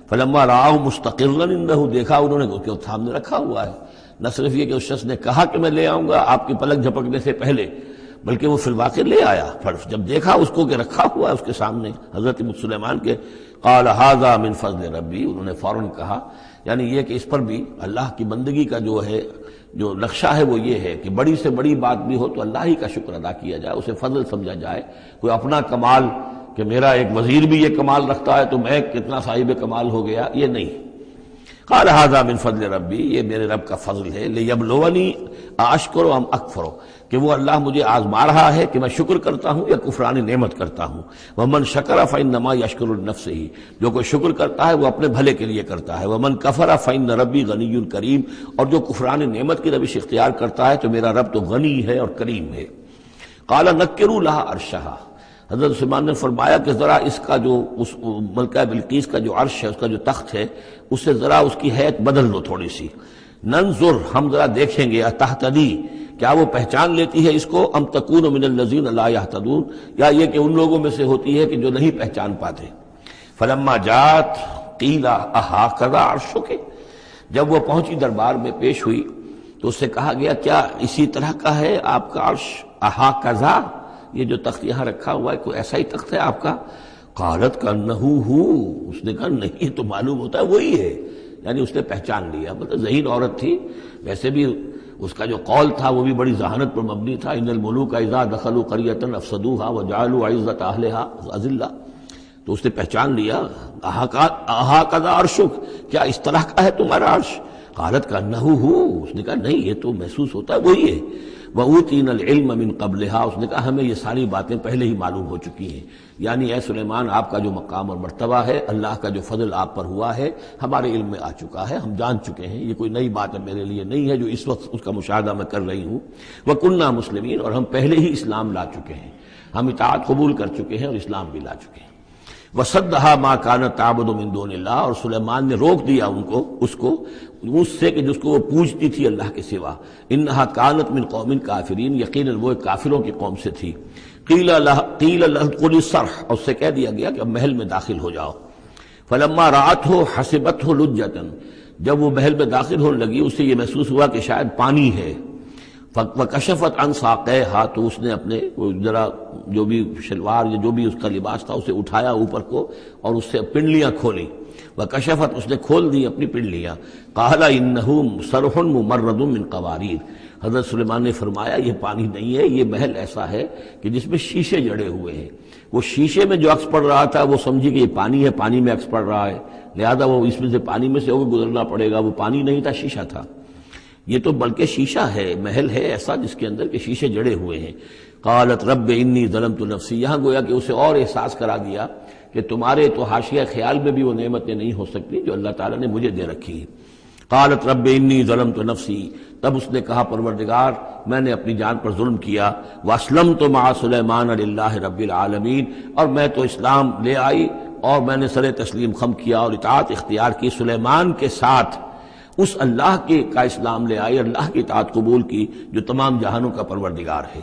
Speaker 1: فلما رآہ مستقرا عنده، دیکھا انہوں نے کہ سامنے رکھا ہوا ہے۔ نہ صرف یہ کہ اس شخص نے کہا کہ میں لے آؤں گا آپ کی پلک جھپکنے سے پہلے، بلکہ وہ فی الواقع لے آیا۔ پھر جب دیکھا اس کو کہ رکھا ہوا ہے اس کے سامنے حضرت سلیمان کے، قال ھذا من فضل ربی، انہوں نے فوراً کہا، یعنی یہ کہ اس پر بھی اللہ کی بندگی کا جو ہے جو نقشہ ہے وہ یہ ہے کہ بڑی سے بڑی بات بھی ہو تو اللہ ہی کا شکر ادا کیا جائے، اسے فضل سمجھا جائے، کوئی اپنا کمال کہ میرا ایک وزیر بھی یہ کمال رکھتا ہے تو میں کتنا صاحب کمال ہو گیا، یہ نہیں۔ قال ھذا من فضل ربی، یہ میرے رب کا فضل ہے، لیبلونی اشکر ام اکفر، کہ وہ اللہ مجھے آزما رہا ہے کہ میں شکر کرتا ہوں یا کفران نعمت کرتا ہوں۔ ومن شکر فانما یشکر لنفسہ، جو کوئی شکر کرتا ہے وہ اپنے بھلے کے لیے کرتا ہے۔ ومن کفر فان ربی غنی کریم، اور جو کفران نعمت کی روش اختیار کرتا ہے تو میرا رب تو غنی ہے اور کریم ہے۔ قال نکروا لها عرشها، حضرت سلیمان نے فرمایا کہ ذرا اس کا جو اس ملکہ بلقیس کا جو عرش ہے، اس کا جو تخت ہے، اسے ذرا اس کی حیت بدل دو تھوڑی سی۔ ننظر، ہم ذرا دیکھیں گے، تہتدی، کیا وہ پہچان لیتی ہے اس کو؟ ام تکون من الذین لا یہتدون، یا یہ کہ ان لوگوں میں سے ہوتی ہے کہ جو نہیں پہچان پاتے۔ فلما جات قیل اہٰکذا عرشک، جب وہ پہنچی دربار میں پیش ہوئی تو اس سے کہا گیا کیا اسی طرح کا ہے آپ کا عرش؟ اہٰکذا، یہ جو تخت یہاں رکھا ہوا ہے کوئی ایسا ہی تخت ہے آپ کا؟ قالت کأنہ ہو، اس نے کہا نہیں یہ تو معلوم ہوتا ہے وہی ہے، یعنی اس نے پہچان لیا۔ مطلب ذہین عورت تھی، ویسے بھی اس کا جو قول تھا وہ بھی بڑی ذہانت پر مبنی تھا، ان الملوک اذا دخلوا قریۃ افسدوها وجعلوا عزۃ اہلها اذلہ، تو اس نے پہچان لیا۔ اہٰکذا عرشک، کیا اس طرح کا ہے تمہارا عرش؟ قالت کأنہ ہو، اس نے کہا نہیں یہ تو محسوس ہوتا ہے وہی ہے۔ وَأُوتِينَا الْعِلْمَ مِنْ قَبْلِهَا، اس نے کہا ہمیں یہ ساری باتیں پہلے ہی معلوم ہو چکی ہیں، یعنی اے سلیمان آپ کا جو مقام اور مرتبہ ہے، اللہ کا جو فضل آپ پر ہوا ہے ہمارے علم میں آ چکا ہے، ہم جان چکے ہیں، یہ کوئی نئی بات میرے لیے نہیں ہے جو اس وقت اس کا مشاہدہ میں کر رہی ہوں۔ وَكُنَّا مُسْلِمِينَ، اور ہم پہلے ہی اسلام لا چکے ہیں، ہم اطاعت قبول کر چکے ہیں اور اسلام بھی لا چکے ہیں۔ وَصَدَّهَا مَا كَانَتْ تَعْبُدُ مِن دُونِ اللَّهِ، اور سلیمان نے روک دیا اس کو اس سے کہ جس کو وہ پوجتی تھی اللہ کے سوا۔ انہا کانت من قوم کافرین، یقیناً وہ ایک کافروں کی قوم سے تھی۔ قیل لها ادخلی الصرح، اور اس سے کہہ دیا گیا کہ اب محل میں داخل ہو جاؤ۔ فلما رأته حسبته لجة، جب وہ محل میں داخل ہونے لگی اسے یہ محسوس ہوا کہ شاید پانی ہے۔ وکشفت عن ساقیها، تو اس نے اپنے ذرا جو بھی شلوار یا جو بھی اس کا لباس تھا اسے اٹھایا اوپر کو اور اس سے پنڈلیاں کھولی۔ وکشفت، اس نے کھول دی اپنی پنڈلیاں۔ قال انہ صرح ممرد من قواریر، حضرت سلیمان نے فرمایا یہ پانی نہیں ہے، یہ محل ایسا ہے کہ جس میں شیشے جڑے ہوئے ہیں۔ وہ شیشے میں جو عکس پڑ رہا تھا وہ سمجھی کہ یہ پانی ہے، پانی میں عکس پڑ رہا ہے، لہذا وہ اس میں سے پانی میں سے ہو کے گزرنا پڑے گا، وہ پانی نہیں تھا شیشہ تھا۔ یہ تو بلکہ شیشہ ہے، محل ہے ایسا جس کے اندر کے شیشے جڑے ہوئے ہیں۔ قالت رب انی ظلمت نفسی، یہاں گویا کہ اسے اور احساس کرا دیا کہ تمہارے تو حاشیہ خیال میں بھی وہ نعمتیں نہیں ہو سکتی جو اللہ تعالیٰ نے مجھے دے رکھی ہے۔ قالت رب انی ظلمت نفسی، تب اس نے کہا پروردگار میں نے اپنی جان پر ظلم کیا۔ واسلمت مع سلیمان للہ رب العالمین، اور میں تو اسلام لے آئی اور میں نے سر تسلیم خم کیا اور اطاعت اختیار کی سلیمان کے ساتھ، اس اللہ کے کا اسلام لے آئی، اللہ کی اطاعت قبول کی جو تمام جہانوں کا پروردگار ہے۔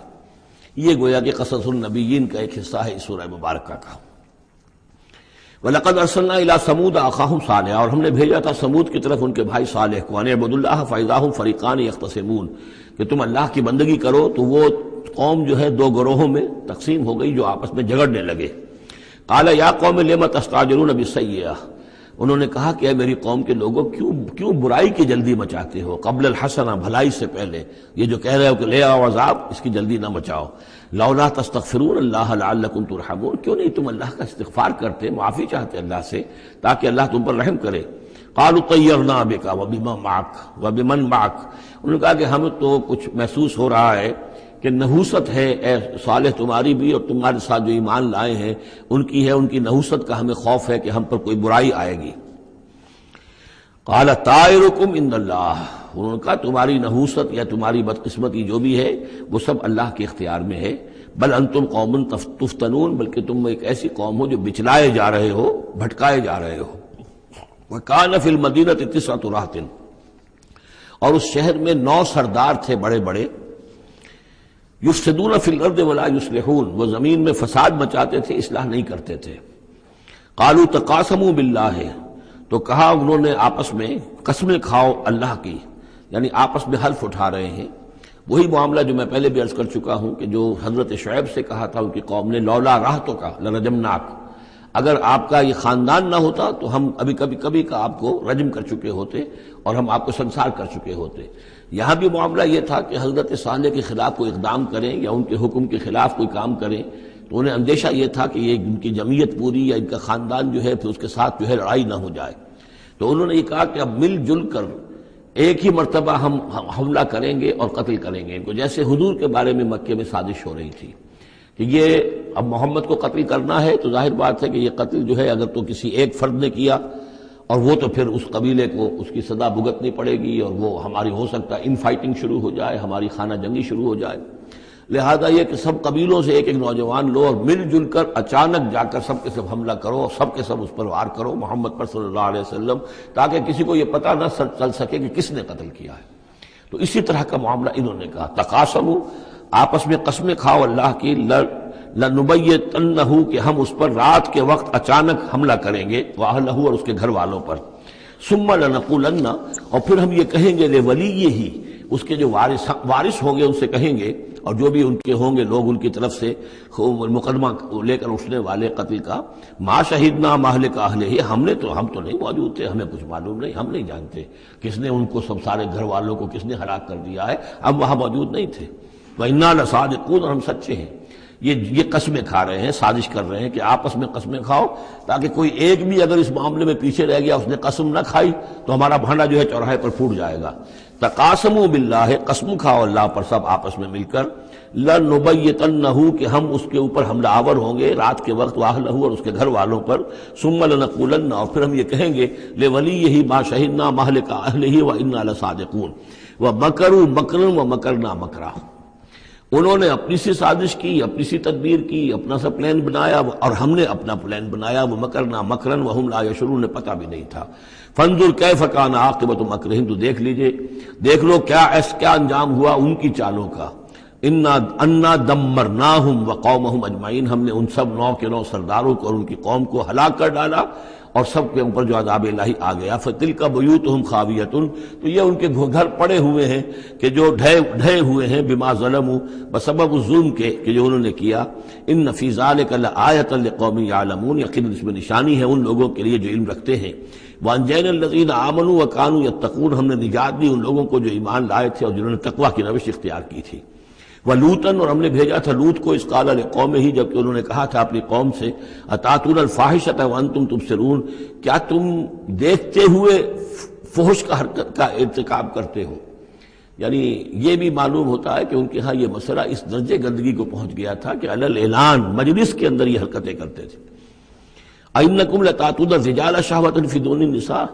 Speaker 1: یہ گویا کہ قصص النبیین کا ایک حصہ ہے اس سورہ مبارکہ کا۔ وَلَقَدْ أَرْسَلْنَا إِلَىٰ ثَمُودَ أَخَاهُمْ صَالِحًا، اور ہم نے بھیجا تھا سمود کی طرف ان کے بھائی صالح کو، أَنِ اعْبُدُوا اللَّهَ فَإِذَا هُمْ فَرِيقَانِ يَخْتَصِمُونَ، کہ تم اللہ کی بندگی کرو تو وہ قوم جو ہے دو گروہوں میں تقسیم ہو گئی جو آپس میں جھگڑنے لگے۔ قَالَ يَا قَوْمِ لِمَ تَسْتَعْجِلُونَ بِالسَّيِّئَةِ، انہوں نے کہا کہ اے میری قوم کے لوگوں کیوں برائی کی جلدی مچاتے ہو؟ قبل الحسنہ، بھلائی سے پہلے، یہ جو کہہ رہے ہو کہ لے آؤ عذاب، اس کی جلدی نہ مچاؤ۔ لولا تستغفرون اللہ لعلکم ترحمون، کیوں نہیں تم اللہ کا استغفار کرتے، معافی چاہتے اللہ سے تاکہ اللہ تم پر رحم کرے۔ قالوا طیرنا بک وبمن معک، انہوں نے کہا کہ ہمیں تو کچھ محسوس ہو رہا ہے کہ نحوست ہے اے صالح تمہاری بھی، اور تمہارے ساتھ جو ایمان لائے ہیں ان کی ہے، ان کی نحوست کا ہمیں خوف ہے کہ ہم پر کوئی برائی آئے گی۔ قال طائرکم عند اللہ، انہوں نے کہا تمہاری نحوست یا تمہاری بدقسمتی جو بھی ہے وہ سب اللہ کے اختیار میں ہے۔ بل انتم قوم تفتنون، بلکہ تم ایک ایسی قوم ہو جو بچلائے جا رہے ہو، بھٹکائے جا رہے ہو۔ وکان فی المدینۃ 9 رہط، اور اس شہر میں 9 سردار تھے بڑے بڑے، یفسدون فی الارض ولا یصلحون، وہ زمین میں فساد مچاتے تھے، اصلاح نہیں کرتے تھے۔ قالوا تقاسموا باللہ، تو کہا انہوں نے آپس میں قسمیں کھاؤ اللہ کی، یعنی آپس میں حلف اٹھا رہے ہیں۔ وہی معاملہ جو میں پہلے بھی عرض کر چکا ہوں کہ جو حضرت شعیب سے کہا تھا ان کی قوم نے، لولا رہتک لرجمناک، اگر آپ کا یہ خاندان نہ ہوتا تو ہم ابھی کبھی کا آپ کو رجم کر چکے ہوتے اور ہم آپ کو سنسار کر چکے ہوتے۔ یہاں بھی معاملہ یہ تھا کہ حضرت صالح کے خلاف کوئی اقدام کریں یا ان کے حکم کے خلاف کوئی کام کریں تو انہیں اندیشہ یہ تھا کہ یہ ان کی جمعیت پوری یا ان کا خاندان جو ہے پھر اس کے ساتھ جو ہے لڑائی نہ ہو جائے۔ تو انہوں نے یہ کہا کہ اب مل جل کر ایک ہی مرتبہ ہم حملہ کریں گے اور قتل کریں گے ان کو، جیسے حضور کے بارے میں مکے میں سازش ہو رہی تھی کہ یہ اب محمد کو قتل کرنا ہے، تو ظاہر بات ہے کہ یہ قتل جو ہے اگر تو کسی ایک فرد نے کیا اور وہ تو پھر اس قبیلے کو اس کی سزا بھگتنی پڑے گی اور وہ ہماری ہو سکتا ہے ان فائٹنگ شروع ہو جائے، ہماری خانہ جنگی شروع ہو جائے۔ لہذا یہ کہ سب قبیلوں سے ایک ایک نوجوان لو اور مل جل کر اچانک جا کر سب کے سب حملہ کرو اور سب کے سب اس پر وار کرو محمد پر صلی اللہ علیہ وسلم، تاکہ کسی کو یہ پتہ نہ چل سکے کہ کس نے قتل کیا ہے۔ تو اسی طرح کا معاملہ انہوں نے کہا، تقاسموا، آپس میں قسمیں کھاؤ اللہ کی، لنبیتنہ، کہ ہم اس پر رات کے وقت اچانک حملہ کریں گے، واہلہ، اور اس کے گھر والوں پر، ثم لنقولن، اور پھر ہم یہ کہیں گے لولیہ، اس کے جو وارث ہوں گے ان سے کہیں گے، اور جو بھی ان کے ہوں گے لوگ ان کی طرف سے مقدمہ لے کر اٹھنے والے قتل کا، ما شہدنا مہلک اہلہ، ہم تو نہیں موجود تھے، ہمیں کچھ معلوم نہیں، ہم نہیں جانتے کس نے ان کو سب سارے گھر والوں کو کس نے ہلاک کر دیا ہے، ہم وہاں موجود نہیں تھے، وَإِنَّا لَصَادِقُونَ، اور ہم سچے ہیں۔ یہ قسمیں کھا رہے ہیں، سازش کر رہے ہیں کہ آپس میں قسمیں کھاؤ، تاکہ کوئی ایک بھی اگر اس معاملے میں پیچھے رہ گیا، اس نے قسم نہ کھائی تو ہمارا بھانڈا جو ہے چوراہے پر پھوٹ جائے گا۔ تقاسموا باللہ، قسم کھاؤ اللہ پر سب آپس میں مل کر، لنبیتنہ، کہ ہم اس کے اوپر حملہ آور ہوں گے رات کے وقت، واہلہ، اور اس کے گھر والوں پر، ثم لنقولن، اور پھر ہم یہ کہیں گے لولیہ ما شہدنا مہلک اہلہ وإنا لصادقون، ومکروا مکرا ومکرنا مکرا، انہوں نے اپنی سی سازش کی، اپنی سی تدبیر کی، اپنا سا پلان بنایا، اور ہم نے اپنا پلان بنایا، وہ مکرنا مکرن وہم لا یشعرون، پتہ بھی نہیں تھا۔ فانظر کیف کان عاقبۃ مکرہم، تو دیکھ لو کیا انجام ہوا ان کی چالوں کا۔ انا دمرناہم وقومہم اجمعین، ہم نے ان سب 9 کے 9 سرداروں کو اور ان کی قوم کو ہلاک کر ڈالا، اور سب کے اوپر جو عذاب الہی آ گیا۔ فتلک بیوتہم خاویۃ، تو یہ ان کے گھر پڑے ہوئے ہیں کہ جو ڈھے ہوئے ہیں، بما ظلموا، بسبب ظلم کے کہ جو انہوں نے کیا۔ ان فی ذلک لآیۃ لقوم یعلمون، یقیناً اس میں نشانی ہے ان لوگوں کے لیے جو علم رکھتے ہیں۔ وانجینا الذین آمنوا وکانوا یتقون، ہم نے نجات دی ان لوگوں کو جو ایمان لائے تھے اور جنہوں نے تقویٰ کی روش اختیار کی تھی۔ وَلُوطًا، اور ہم نے بھیجا تھا لوط کو، اذ قال لقومہ، جبکہ انہوں نے کہا تھا اپنی قوم سے، اتاتون الفاحشۃ وانتم تبصرون، کیا تم دیکھتے ہوئے فحش کا حرکت کا ارتکاب کرتے ہو؟ یعنی یہ بھی معلوم ہوتا ہے کہ ان کے ہاں یہ مسئلہ اس درجے گندگی کو پہنچ گیا تھا کہ علی الاعلان مجلس کے اندر یہ حرکتیں کرتے تھے۔ اَإِنَّكُمْ لَتَأْتُونَ الرِّجَالَ شَهْوَةً فِي دُونِ النِّسَاءِ،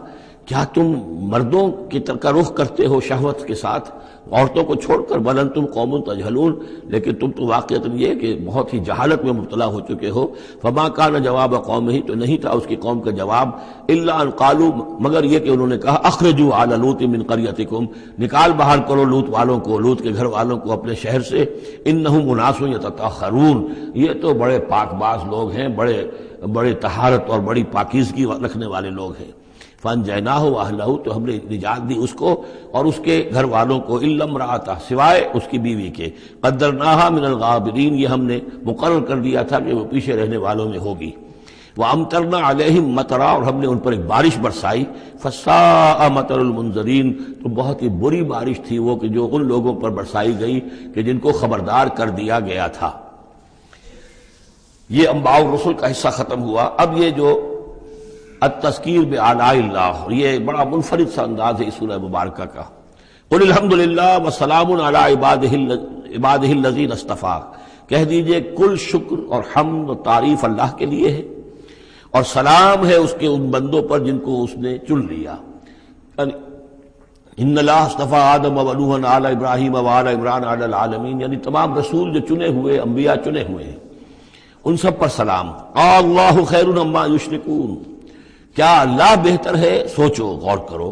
Speaker 1: کیا تم مردوں کی طرف کا رخ کرتے ہو شہوت کے ساتھ عورتوں کو چھوڑ کر؟ بل انتم قوم تجہلون، لیکن تم تو واقعتاً یہ کہ بہت ہی جہالت میں مبتلا ہو چکے ہو۔ فما کان جواب قومہ، تو نہیں تھا اس کی قوم کا جواب، الا ان قالوا، مگر یہ کہ انہوں نے کہا، اخرجوا آل لوط من قریتکم، نکال باہر کرو لوط والوں کو، لوط کے گھر والوں کو اپنے شہر سے، انہم اناس یتطہرون، یہ تو بڑے پاک باز لوگ ہیں، بڑے طہارت اور بڑی پاکیزگی رکھنے والے لوگ ہیں۔ فانجیناہ واہلہ، تو ہم نے نجات دی اس کو اور اس کے گھر والوں کو، الا امرأتہ، سوائے اس کی بیوی کے، قدرناہا من الغابرین، یہ ہم نے مقرر کر دیا تھا کہ وہ پیچھے رہنے والوں میں ہوگی۔ وامطرنا علیہم مطرا، اور ہم نے ان پر ایک بارش برسائی، فساء مطر المنذرین، تو بہت ہی بری بارش تھی وہ کہ جو ان لوگوں پر برسائی گئی کہ جن کو خبردار کر دیا گیا تھا۔ یہ انباء الرسل کا حصہ ختم ہوا۔ اب یہ جو التذکیر بآلاء اللہ، یہ بڑا منفرد سا انداز ہے اس سورہ مبارکہ کا۔ قل الحمدللہ وسلام علی عبادہ الذین اصطفیٰ، کہہ دیجئے کل شکر اور حمد و تعریف اللہ کے لیے ہے، اور سلام ہے اس کے ان بندوں پر جن کو اس نے چن لیا۔ ان اللہ اصطفیٰ آدم و نوحا علی ابراہیم و علی عمران علی العالمین، یعنی تمام رسول جو چنے ہوئے، انبیاء چنے ہوئے ہیں، ان سب پر سلام۔ اللہ خیر عما یشرکون، کیا اللہ بہتر ہے، سوچو غور کرو،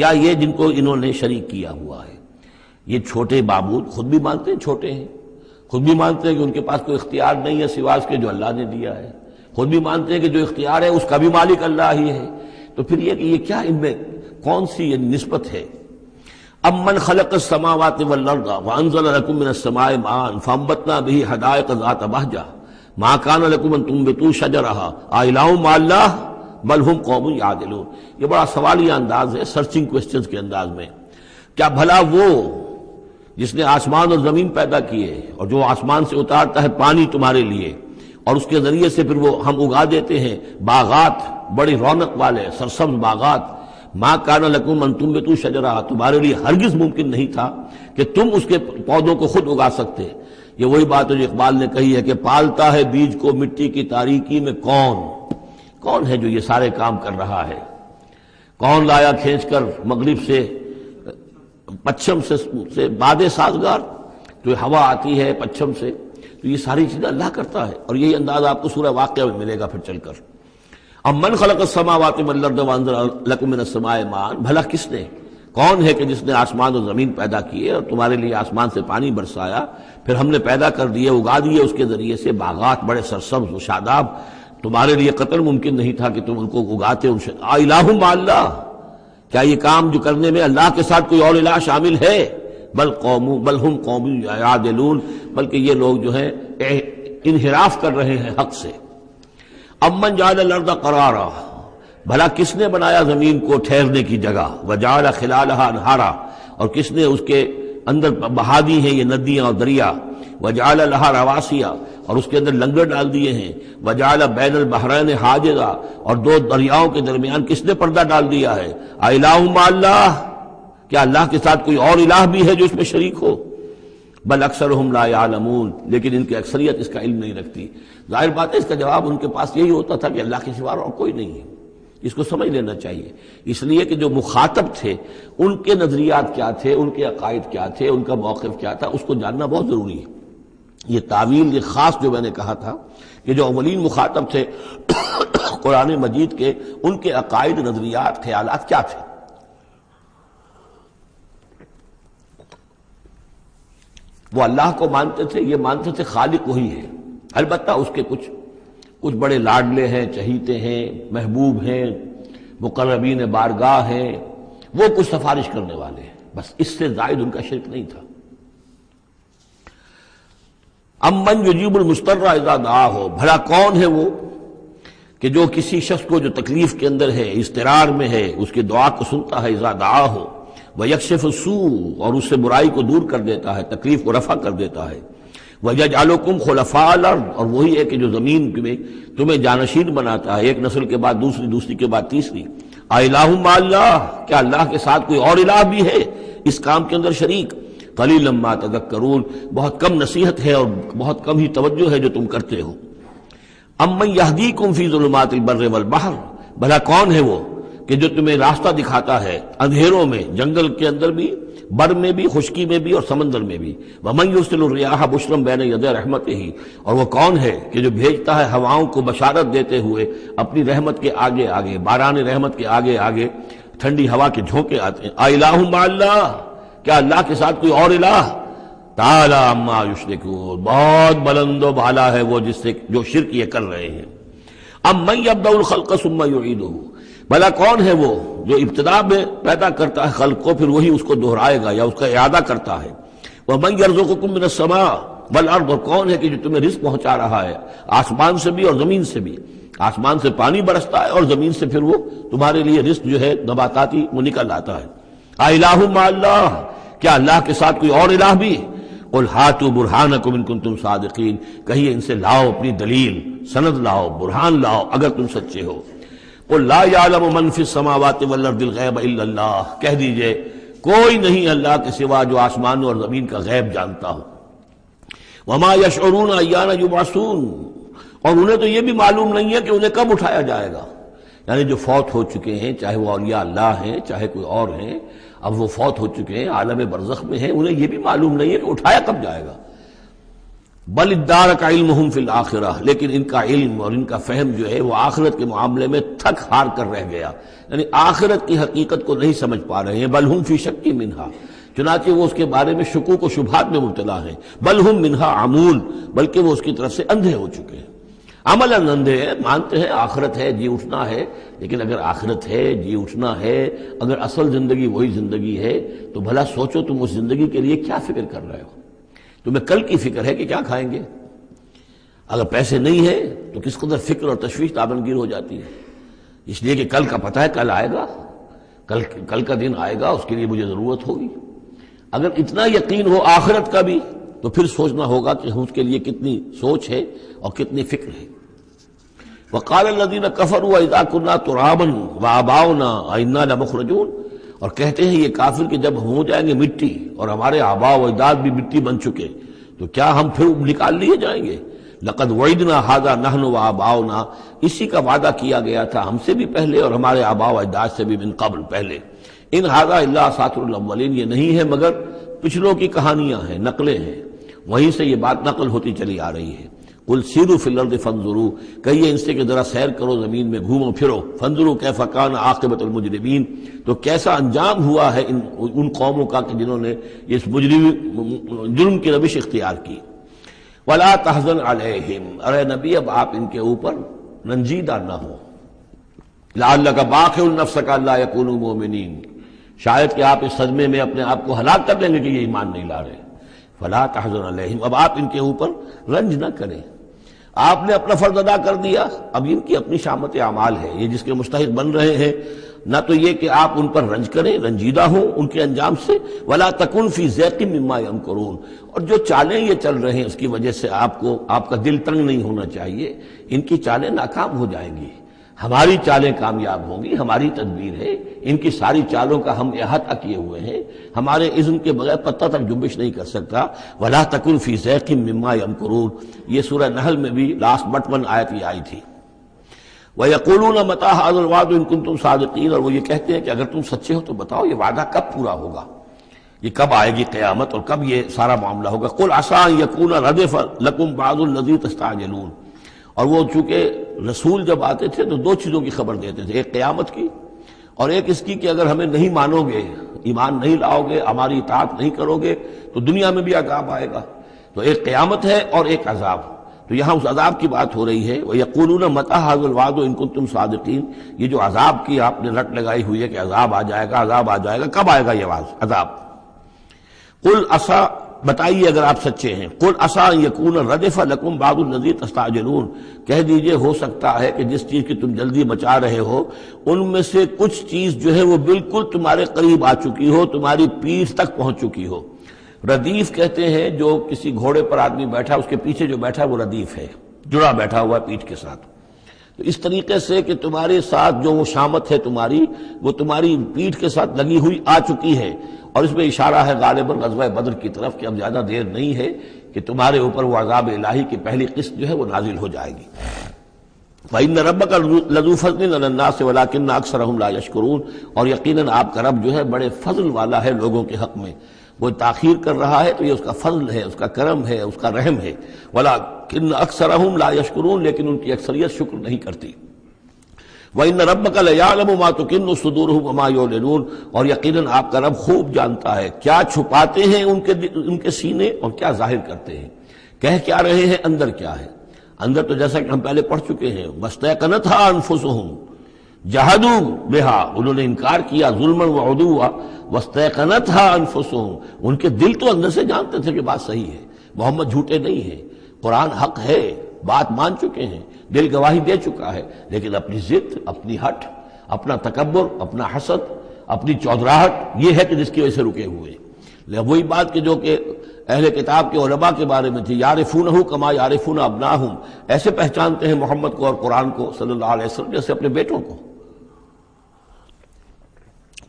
Speaker 1: یا یہ جن کو انہوں نے شریک کیا ہوا ہے۔ یہ چھوٹے معبود خود بھی مانتے ہیں چھوٹے ہیں، خود بھی مانتے ہیں کہ ان کے پاس کوئی اختیار نہیں ہے سوائے اس کے جو اللہ نے دیا ہے، خود بھی مانتے ہیں کہ جو اختیار ہے اس کا بھی مالک اللہ ہی ہے، تو پھر یہ کہ یہ کیا ان میں کون سی یہ نسبت ہے؟ امن خلق السماوات والارض وانزل لكم من السماء ماء فانبتنا به حدائق ذات بہجہ ما كان لكم ان تنبتوا شجرها الہ مع اللہ بل ہم قوم یعدلون۔ یہ بڑا سوالیہ انداز ہے، سرچنگ کوسچنز کے انداز میں۔ کیا بھلا وہ جس نے آسمان اور زمین پیدا کیے اور جو آسمان سے اتارتا ہے پانی تمہارے لیے، اور اس کے ذریعے سے پھر وہ ہم اگا دیتے ہیں باغات، بڑی رونق والے سرسبز باغات، ما کان لکم ان تنبتوا شجرہ، تمہارے لیے ہرگز ممکن نہیں تھا کہ تم اس کے پودوں کو خود اگا سکتے۔ یہ وہی بات ہے جو اقبال نے کہی ہے کہ پالتا ہے بیج کو مٹی کی تاریکی میں کون ہے جو یہ سارے کام کر رہا ہے؟ کون لایا کھینچ کر مغرب سے پچھم سے باد سازگار، جو ہوا آتی ہے پچھم سے، تو یہ ساری چیزیں اللہ کرتا ہے، اور یہی انداز آپ کو سورہ واقعہ میں ملے گا پھر چل کر۔ اب من خلق السماوات والارض وانزل لکم من السماء ماء، بھلا کس نے کون ہے کہ جس نے آسمان اور زمین پیدا کیے اور تمہارے لیے آسمان سے پانی برسایا، پھر ہم نے پیدا کر دیے، اگا دیے اس کے ذریعے سے باغات بڑے سرسبز و شاداب، تمہارے لیے قطر ممکن نہیں تھا کہ تم ان کو اگاتے۔ الہ مع اللہ، کیا یہ کام جو کرنے میں اللہ کے ساتھ کوئی اور الہ شامل ہے؟ بل ہم قوم یعدلون، بلکہ یہ لوگ جو ہیں انحراف کر رہے ہیں حق سے۔ امن جعل الارض قرارا، بھلا کس نے بنایا زمین کو ٹھہرنے کی جگہ، وجعل خلالها انہارا، اور کس نے اس کے اندر بہا دی ہیں یہ ندیاں اور دریا، وجعل لها رواسیا، اور اس کے اندر لنگر ڈال دیے ہیں، وجعل بین البحرین حاجزا، اور دو دریاؤں کے درمیان کس نے پردہ ڈال دیا ہے؟ الہ مع اللہ، کیا اللہ کے ساتھ کوئی اور الہ بھی ہے جو اس میں شریک ہو؟ بل اکثرہم لا یعلمون، لیکن ان کی اکثریت اس کا علم نہیں رکھتی۔ ظاہر بات ہے اس کا جواب ان کے پاس یہی ہوتا تھا کہ اللہ کے سوا اور کوئی نہیں ہے۔ اس کو سمجھ لینا چاہیے، اس لیے کہ جو مخاطب تھے ان کے نظریات کیا تھے، ان کے عقائد کیا تھے، ان کا موقف کیا تھا، اس کو جاننا بہت ضروری ہے۔ یہ تعویل، یہ خاص جو میں نے کہا تھا کہ جو اولین مخاطب تھے قرآن مجید کے، ان کے عقائد، نظریات، خیالات کیا تھے۔ وہ اللہ کو مانتے تھے، یہ مانتے تھے خالق وہی ہے، البتہ اس کے کچھ بڑے لاڈلے ہیں، چہیتے ہیں، محبوب ہیں، مقربین بارگاہ ہیں، وہ کچھ سفارش کرنے والے ہیں، بس اس سے زائد ان کا شرک نہیں تھا۔ امن یجیب المضطر اذا دعاہ، بھلا کون ہے وہ کہ جو کسی شخص کو جو تکلیف کے اندر ہے، اضطرار میں ہے، اس کی دعا کو سنتا ہے، اذا دعاہ ویکشف السوء، اور اس سے برائی کو دور کر دیتا ہے، تکلیف کو رفع کر دیتا ہے، وَيَجْعَلُكُمْ خُلَفَاءَ الْأَرْضِ، اور وہی ہے کہ جو زمین میں تمہیں جانشین بناتا ہے، ایک نسل کے بعد دوسری، دوسری کے بعد تیسری۔ اِلٰہٌ مع اللہ، کیا اللہ کے ساتھ کوئی اور الہ بھی ہے اس کام کے اندر شریک؟ قلیلا ما تذکرون، بہت کم نصیحت ہے اور بہت کم ہی توجہ ہے جو تم کرتے ہو۔ امن یہدیکم فی ظلمات البر والبحر، بھلا کون ہے وہ کہ جو تمہیں راستہ دکھاتا ہے اندھیروں میں، جنگل کے اندر بھی، بر میں بھی، خشکی میں بھی اور سمندر میں بھی۔ وَمَن يُرْسِلُ الرِّيَاحَ بُشْرًا بَيْنَ يَدَيْ رَحْمَتِهِ، اور وہ کون ہے کہ جو بھیجتا ہے ہواؤں کو بشارت دیتے ہوئے اپنی رحمت کے آگے آگے، باران رحمت کے آگے آگے ٹھنڈی ہوا کے جھونکے آتے ہیں۔ اِلٰہٌ مع اللہ، کیا اللہ کے ساتھ کوئی اور الہ؟ تعالی عما یشرکون، بہت بلند و بالا ہے وہ جس سے جو شرک یہ کر رہے ہیں۔ امن یبدأ الخلق ثم یعیدہ، بھلا کون ہے وہ جو ابتدا میں پیدا کرتا ہے خلق کو، پھر وہی اس کو دہرائے گا یا اس کا اعادہ کرتا ہے۔ وَمَن يَرْزُقُكُم مِّنَ السَّمَاءِ وَالْأَرْضِ، اور کون ہے کہ جو تمہیں رزق پہنچا رہا ہے آسمان سے بھی اور زمین سے بھی، آسمان سے پانی برستا ہے اور زمین سے پھر وہ تمہارے لیے رزق جو ہے نباتاتی وہ نکل آتا ہے۔ اِلٰہٌ مع اللہ، کیا اللہ کے ساتھ کوئی اور الہ بھی؟ قُلْ هَاتُوا بُرْهَانَكُمْ إِن كُنتُمْ صَادِقِينَ، کہیے ان سے لاؤ اپنی دلیل، سند لاؤ، برہان لاؤ اگر تم سچے ہو۔ قُلْ لَا يَعْلَمُ مَن فِي السَّمَاوَاتِ وَالْأَرْضِ الْغَيْبَ إِلَّا اللَّهُ، کہہ دیجئے کوئی نہیں اللہ کے سوا جو آسمانوں اور زمین کا غیب جانتا ہو۔ وَمَا يَشْعُرُونَ أَيَّانَ يُبْعَثُونَ، اور انہیں تو یہ بھی معلوم نہیں ہے کہ انہیں کب اٹھایا جائے گا۔ یعنی جو فوت ہو چکے ہیں، چاہے وہ اولیاء اللہ ہیں چاہے کوئی اور ہیں، اب وہ فوت ہو چکے ہیں، عالم برزخ میں ہیں، انہیں یہ بھی معلوم نہیں ہے کہ اٹھایا کب جائے گا۔ بل ادارک علمہم فی الآخرہ، لیکن ان کا علم اور ان کا فہم جو ہے وہ آخرت کے معاملے میں تھک ہار کر رہ گیا، یعنی آخرت کی حقیقت کو نہیں سمجھ پا رہے ہیں۔ بل ہم فی شک منہا، چنانچہ وہ اس کے بارے میں شکوک و شبہات میں مبتلا ہیں۔ بل ہم منہا عمون، بلکہ وہ اس کی طرف سے اندھے ہو چکے ہیں، عملاً اندھے ہیں، مانتے ہیں آخرت ہے، جی اٹھنا ہے، لیکن اگر آخرت ہے، جی اٹھنا ہے، اگر اصل زندگی وہی زندگی ہے تو بھلا سوچو تم اس زندگی کے لیے کیا فکر کر رہے ہو؟ تمہیں کل کی فکر ہے کہ کیا کھائیں گے؟ اگر پیسے نہیں ہے تو کس قدر فکر اور تشویش تابنگیر ہو جاتی ہے، اس لیے کہ کل کا پتہ ہے کل آئے گا، کل کا دن آئے گا، اس کے لیے مجھے ضرورت ہوگی۔ اگر اتنا یقین ہو آخرت کا بھی تو پھر سوچنا ہوگا کہ اس کے لیے کتنی سوچ ہے اور کتنی فکر ہے۔ وقال الذين كفروا اذا كنا ترابا وآباؤنا أئنا لمخرجون، اور کہتے ہیں یہ کافر کہ جب ہم ہو جائیں گے مٹی اور ہمارے آباء و اجداد بھی مٹی بن چکے تو کیا ہم پھر نکال لیے جائیں گے؟ لقد وعدنا هذا نحن وآباؤنا، اسی کا وعدہ کیا گیا تھا ہم سے بھی پہلے اور ہمارے آباء و اجداد سے بھی من قبل پہلے۔ ان هذا الا اساطیر الاولین، یہ نہیں ہے مگر پچھلوں کی کہانیاں ہیں، نقلیں ہیں، وہیں سے یہ بات نقل ہوتی چلی آ رہی ہے۔ قل سیروا فی الارض فانظروا، کہیے ان سے کہ ذرا سیر کرو زمین میں، گھومو پھرو، فانظروا کیف کان عاقبۃ المجرمین، تو کیسا انجام ہوا ہے ان قوموں کا کہ جنہوں نے اس جرم کی روش اختیار کی۔ ولا تحزن علیہم، ارے نبی اب آپ ان کے اوپر رنجیدہ نہ ہو، لعلک باخع نفسک الا یکونوا مؤمنین، شاید کہ آپ اس صدمے میں اپنے آپ کو ہلاک کر لیں گے کہ یہ ایمان نہیں لا رہے۔ فلا تحزن علیہم، اب آپ ان کے اوپر رنج نہ کریں، آپ نے اپنا فرض ادا کر دیا، اب ان کی اپنی شامت اعمال ہے، یہ جس کے مستحق بن رہے ہیں، نہ تو یہ کہ آپ ان پر رنج کریں، رنجیدہ ہوں ان کے انجام سے، ولا تکن فی ضیق مما یمکرون، اور جو چالیں یہ چل رہے ہیں اس کی وجہ سے آپ کا دل تنگ نہیں ہونا چاہیے، ان کی چالیں ناکام ہو جائیں گی، ہماری چالیں کامیاب ہوں گی، ہماری تدبیر ہے، ان کی ساری چالوں کا ہم احاطہ کیے ہوئے ہیں، ہمارے اذن کے بغیر پتہ تک جنبش نہیں کر سکتا۔ ولا تکن فی ضیق مما یمکرون، یہ سورہ نحل میں بھی لاسٹ بٹ 1 آیت یہ آئی تھی۔ وَيَقُولُونَ مَتَىٰ هَٰذَا الْوَعْدُ إِن كُنتُمْ صَادِقِينَ، اور وہ یہ کہتے ہیں کہ اگر تم سچے ہو تو بتاؤ یہ وعدہ کب پورا ہوگا، یہ کب آئے گی قیامت اور کب یہ سارا معاملہ ہوگا۔ قُلْ عَسَىٰ أَن يَكُونَ رَدِفَ لَكُمْ بَعْضُ الَّذِي تَسْتَعْجِلُونَ، اور وہ چونکہ رسول جب آتے تھے تو 2 چیزوں کی خبر دیتے تھے، ایک قیامت کی اور ایک اس کی کہ اگر ہمیں نہیں مانو گے، ایمان نہیں لاؤ گے، ہماری اطاعت نہیں کرو گے تو دنیا میں بھی عذاب آئے گا، تو ایک قیامت ہے اور ایک عذاب، تو یہاں اس عذاب کی بات ہو رہی ہے۔ وَيَقُولُونَ مَتَىٰ هَٰذَا الْوَعْدُ إِن كُنتُمْ صَادِقِينَ، یہ جو عذاب کی آپ نے رٹ لگائی ہوئی ہے کہ عذاب آ جائے گا، عذاب آ جائے گا، کب آئے گا یہ عذاب؟ قُلْ عَسَىٰ، بتائیے اگر آپ سچے ہیں، قُلْ عَسَىٰ أَن يَكُونَ رَدِفَ لَكُمْ بَعْضُ الَّذِي تَسْتَعْجِلُونَ، کہہ دیجئے ہو سکتا ہے کہ جس چیز کی تم جلدی مچا رہے ہو ان میں سے کچھ چیز جو ہے وہ بالکل تمہارے قریب آ چکی ہو، تمہاری پیٹھ تک پہنچ چکی ہو۔ ردیف کہتے ہیں جو کسی گھوڑے پر آدمی بیٹھا اس کے پیچھے جو بیٹھا وہ ردیف ہے، جڑا بیٹھا ہوا پیٹھ کے ساتھ، تو اس طریقے سے کہ تمہارے ساتھ جو وہ شامت ہے تمہاری، وہ تمہاری پیٹھ کے ساتھ لگی ہوئی آ چکی ہے، اور اس میں اشارہ ہے غالباً غزوہ بدر کی طرف کہ اب زیادہ دیر نہیں ہے کہ تمہارے اوپر وہ عذاب الہی کی پہلی قسط جو ہے وہ نازل ہو جائے گی۔ وَإِنَّ رَبَّكَ لَذُو فَضْلٍ عَلَى النَّاسِ وَلَٰكِنَّ أَكْثَرَهُمْ لَا يَشْكُرُونَ، اور یقیناً آپ کا رب جو ہے بڑے فضل والا ہے لوگوں کے حق میں، وہ تاخیر کر رہا ہے تو یہ اس کا فضل ہے، اس کا کرم ہے، اس کا رحم ہے۔ وَلَٰكِنَّ أَكْثَرَهُمْ لَا يَشْكُرُونَ، لیکن ان کی اکثریت شکر نہیں کرتی۔ وَإِنَّ رَبَّكَ لَيَعْلَمُ مَا تُكِنُّ صُدُورُهُمْ وَمَا يُعْلِنُونَ، اور یقیناً آپ کا رب خوب جانتا ہے کیا چھپاتے ہیں ان کے سینے اور کیا ظاہر کرتے ہیں، کہہ کیا رہے ہیں، اندر کیا ہے۔ اندر تو جیسا کہ ہم پہلے پڑھ چکے ہیں، وَاسْتَيْقَنَتْهَا أَنفُسُهُمْ جَحَدُوا بِهَا، انہوں نے انکار کیا ظلمًا وعدوا، وَاسْتَيْقَنَتْهَا أَنفُسُهُمْ، ان کے دل تو اندر سے جانتے تھے کہ بات صحیح ہے، محمد جھوٹے نہیں ہیں، قرآن حق ہے، بات مان چکے ہیں، دل گواہی دے چکا ہے، لیکن اپنی ضد، اپنی ہٹ، اپنا تکبر، اپنا حسد، اپنی چودراہٹ، یہ ہے کہ جس کی وجہ سے رکے ہوئے۔ وہی بات کہ جو کہ اہل کتاب کے علماء کے بارے میں تھی، یعرفونہ کما یعرفون ابناہم، ایسے پہچانتے ہیں محمد کو اور قرآن کو صلی اللہ علیہ وسلم جیسے اپنے بیٹوں کو۔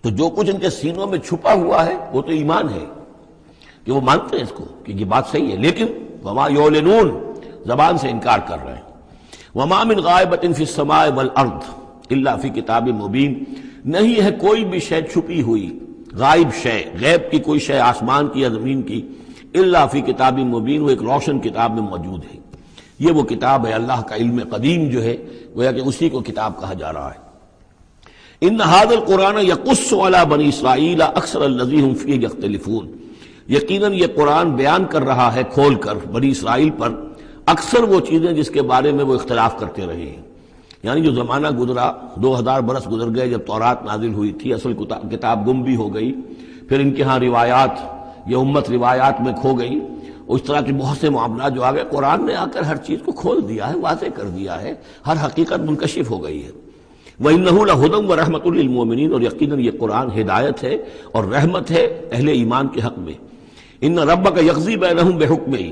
Speaker 1: تو جو کچھ ان کے سینوں میں چھپا ہوا ہے وہ تو ایمان ہے کہ وہ مانتے ہیں اس کو کہ یہ بات صحیح ہے، لیکن وما یعلنون، زبان سے انکار کر رہے ہیں۔ وما من غائبۃ فی السماء والارض الا فی کتاب مبین، نہیں ہے کوئی بھی شے چھپی ہوئی، غائب شے، غیب کی کوئی شے آسمان کی یا زمین کی، الا فی کتاب مبین، وہ ایک روشن کتاب میں موجود ہے۔ یہ وہ کتاب ہے اللہ کا علم قدیم جو ہے، گویا کہ اسی کو کتاب کہا جا رہا ہے۔ ان ھذا القرآن یقص علی بنی اسرائیل اکثر الذی ھم فیہ یختلفون، یقیناً یہ قرآن بیان کر رہا ہے کھول کر بنی اسرائیل پر اکثر وہ چیزیں جس کے بارے میں وہ اختلاف کرتے رہے ہیں، یعنی جو زمانہ گزرا، 2000 برس گزر گئے جب تورات نازل ہوئی تھی، اصل کتاب گم بھی ہو گئی، پھر ان کے ہاں روایات، یہ امت روایات میں کھو گئی، اس طرح کے بہت سے معاملات جو آ گئے، قرآن نے آ کر ہر چیز کو کھول دیا ہے، واضح کر دیا ہے، ہر حقیقت منکشف ہو گئی ہے۔ وَإِنَّهُ لَهُدًى وَرَحْمَةٌ لِّلْمُؤْمِنِينَ، اور یقیناً یہ قرآن ہدایت ہے اور رحمت ہے اہل ایمان کے حق میں۔ ان ربک یقضی بینہم بحکمہ،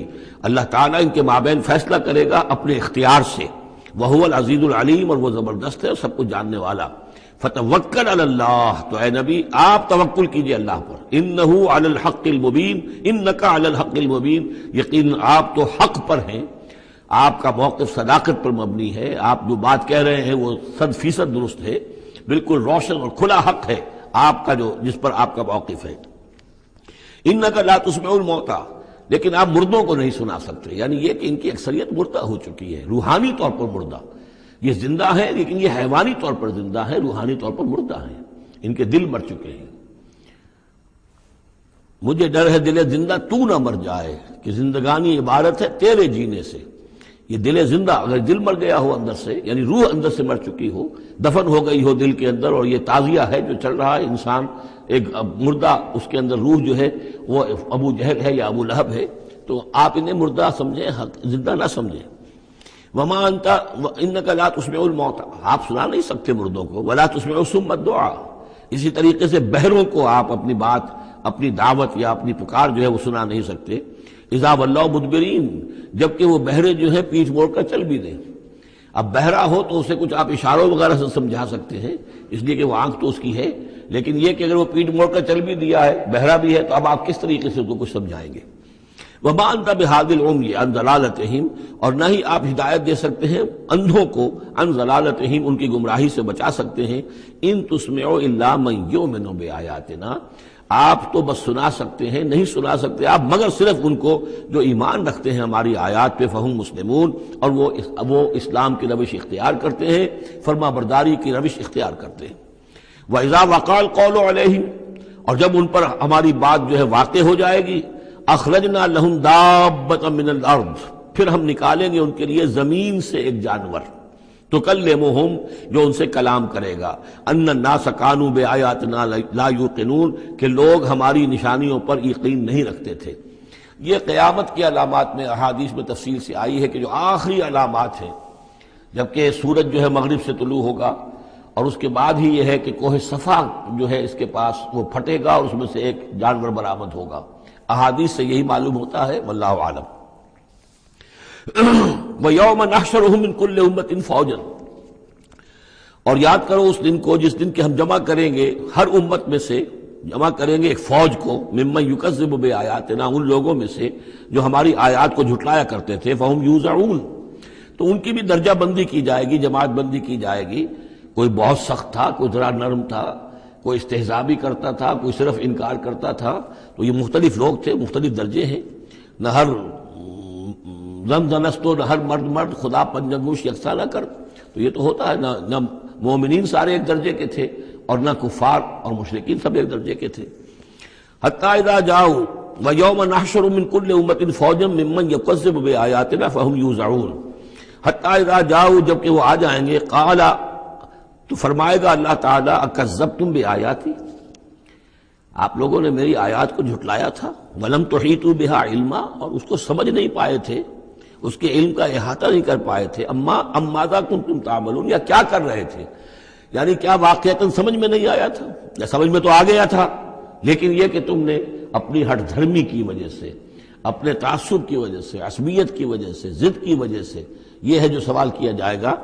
Speaker 1: اللہ تعالیٰ ان کے مابین فیصلہ کرے گا اپنے اختیار سے، وہو العزیز العلیم، اور وہ زبردست ہے اور سب کچھ جاننے والا۔ فتوکل علی اللہ، تو اے نبی آپ توکل کیجئے اللہ پر، انہ علی الحق المبین، انک علی الحق المبین، یقیناً آپ تو حق پر ہیں، آپ کا موقف صداقت پر مبنی ہے، آپ جو بات کہہ رہے ہیں وہ 100% درست ہے، بالکل روشن اور کھلا حق ہے آپ کا جو جس پر آپ کا موقف ہے۔ انک لا تسمع الموتى، لیکن آپ مردوں کو نہیں سنا سکتے، یعنی یہ کہ ان کی اکثریت مردہ ہو چکی ہے، روحانی طور پر مردہ. یہ زندہ ہے لیکن یہ حیوانی طور پر زندہ ہے، روحانی طور پر مردہ ہیں، ان کے دل مر چکے ہیں. مجھے ڈر ہے دل زندہ تو نہ مر جائے، کہ زندگانی عبارت ہے تیرے جینے سے. یہ دل زندہ، اگر دل مر گیا ہو اندر سے، یعنی روح اندر سے مر چکی ہو، دفن ہو گئی ہو دل کے اندر، اور یہ تعزیہ ہے جو چل رہا ہے، انسان ایک مردہ، اس کے اندر روح جو ہے وہ ابو جہل ہے یا ابو لہب ہے، تو آپ انہیں مردہ سمجھیں، زندہ نہ سمجھیں. وما انت انک لا تسمع الموتى، آپ سنا نہیں سکتے مردوں کو، ولا تسمع الصم الدعاء. اسی طریقے سے بہروں کو آپ اپنی بات، اپنی دعوت یا اپنی پکار جو ہے وہ سنا نہیں سکتے. اذا ولوا مدبرین، جبکہ وہ بہرے جو ہے پیٹھ موڑ کر چل بھی دیں. اب بہرا ہو تو اسے کچھ آپ اشاروں وغیرہ سے سمجھا سکتے ہیں، اس لیے کہ وہ آنکھ تو اس کی ہے، لیکن یہ کہ اگر وہ پیٹھ موڑ کر چل بھی دیا ہے، بہرا بھی ہے، تو اب آپ کس طریقے سے اس کو کچھ سمجھائیں گے. وما انت بہادی العمی عن ضلالتہم، اور نہ ہی آپ ہدایت دے سکتے ہیں اندھوں کو، عن ضلالتہم، ان کی گمراہی سے بچا سکتے ہیں. ان تسمع الا من یؤمن بآیاتنا، آپ تو بس سنا سکتے ہیں، نہیں سنا سکتے آپ مگر صرف ان کو جو ایمان رکھتے ہیں ہماری آیات پہ، فہم مسلمون، اور وہ اسلام کی روش اختیار کرتے ہیں، فرما برداری کی روش اختیار کرتے ہیں. وَإِذَا وَقَعَ الْقَوْلُ عَلَيْهِمْ، اور جب ان پر ہماری بات جو ہے واقع ہو جائے گی، اخرجنا لہم دابۃ من الارض، پھر ہم نکالیں گے ان کے لیے زمین سے ایک جانور، تکلمہم، جو ان سے کلام کرے گا، ان الناس کانوا بآیاتنا لا یوقنون، کہ لوگ ہماری نشانیوں پر یقین نہیں رکھتے تھے. یہ قیامت کی علامات میں احادیث میں تفصیل سے آئی ہے کہ جو آخری علامات ہیں، جبکہ سورج جو ہے مغرب سے طلوع ہوگا، اور اس کے بعد ہی یہ ہے کہ کوہ صفا جو ہے اس کے پاس وہ پھٹے گا اور اس میں سے ایک جانور برآمد ہوگا. احادیث سے یہی معلوم ہوتا ہے، واللہ اعلم. وَيَوْمَ نَحْشُرُهُم مِّن كُلِّ أُمَّةٍ فَوْجًا، اور یاد کرو اس دن کو جس دن کہ ہم جمع کریں گے ہر امت میں سے، جمع کریں گے ایک فوج کو، ممن یکذب بآیاتنا، ان لوگوں میں سے جو ہماری آیات کو جھٹلایا کرتے تھے. فہم یوزعون، تو ان کی بھی درجہ بندی کی جائے گی، جماعت بندی کی جائے گی. کوئی بہت سخت تھا، کوئی ذرا نرم تھا، کوئی استہزاء بھی کرتا تھا، کوئی صرف انکار کرتا تھا. تو یہ مختلف لوگ تھے، مختلف درجے ہیں. نہ ہر زنستو، نہ ہر مرد خدا پنجنگوش یکساں نہ کر. تو یہ تو ہوتا ہے، نہ مومنین سارے ایک درجے کے تھے، اور نہ کفار اور مشرکین سب ایک درجے کے تھے. حتی اذا جاؤ ویوم نحشر من کل امۃ فوجا ممن یکذب بآیاتنا فہم یوزعون. حتی اذا جاؤ، جبکہ وہ آ جائیں گے، قال، تو فرمائے گا اللہ تعالیٰ، اکذبتم بآیاتی، آپ لوگوں نے میری آیات کو جھٹلایا تھا. ولم تحیطوا بہا علما، اور اس کو سمجھ نہیں پائے تھے، اس کے علم کا احاطہ نہیں کر پائے تھے. ام ماذا کنتم تعملون، یا کیا کر رہے تھے، یعنی کیا واقعتاً سمجھ میں نہیں آیا تھا، یا سمجھ میں تو آ گیا تھا، لیکن یہ کہ تم نے اپنی ہٹ دھرمی کی وجہ سے، اپنے تعصب کی وجہ سے، عصبیت کی وجہ سے، ضد کی وجہ سے، یہ ہے جو سوال کیا جائے گا.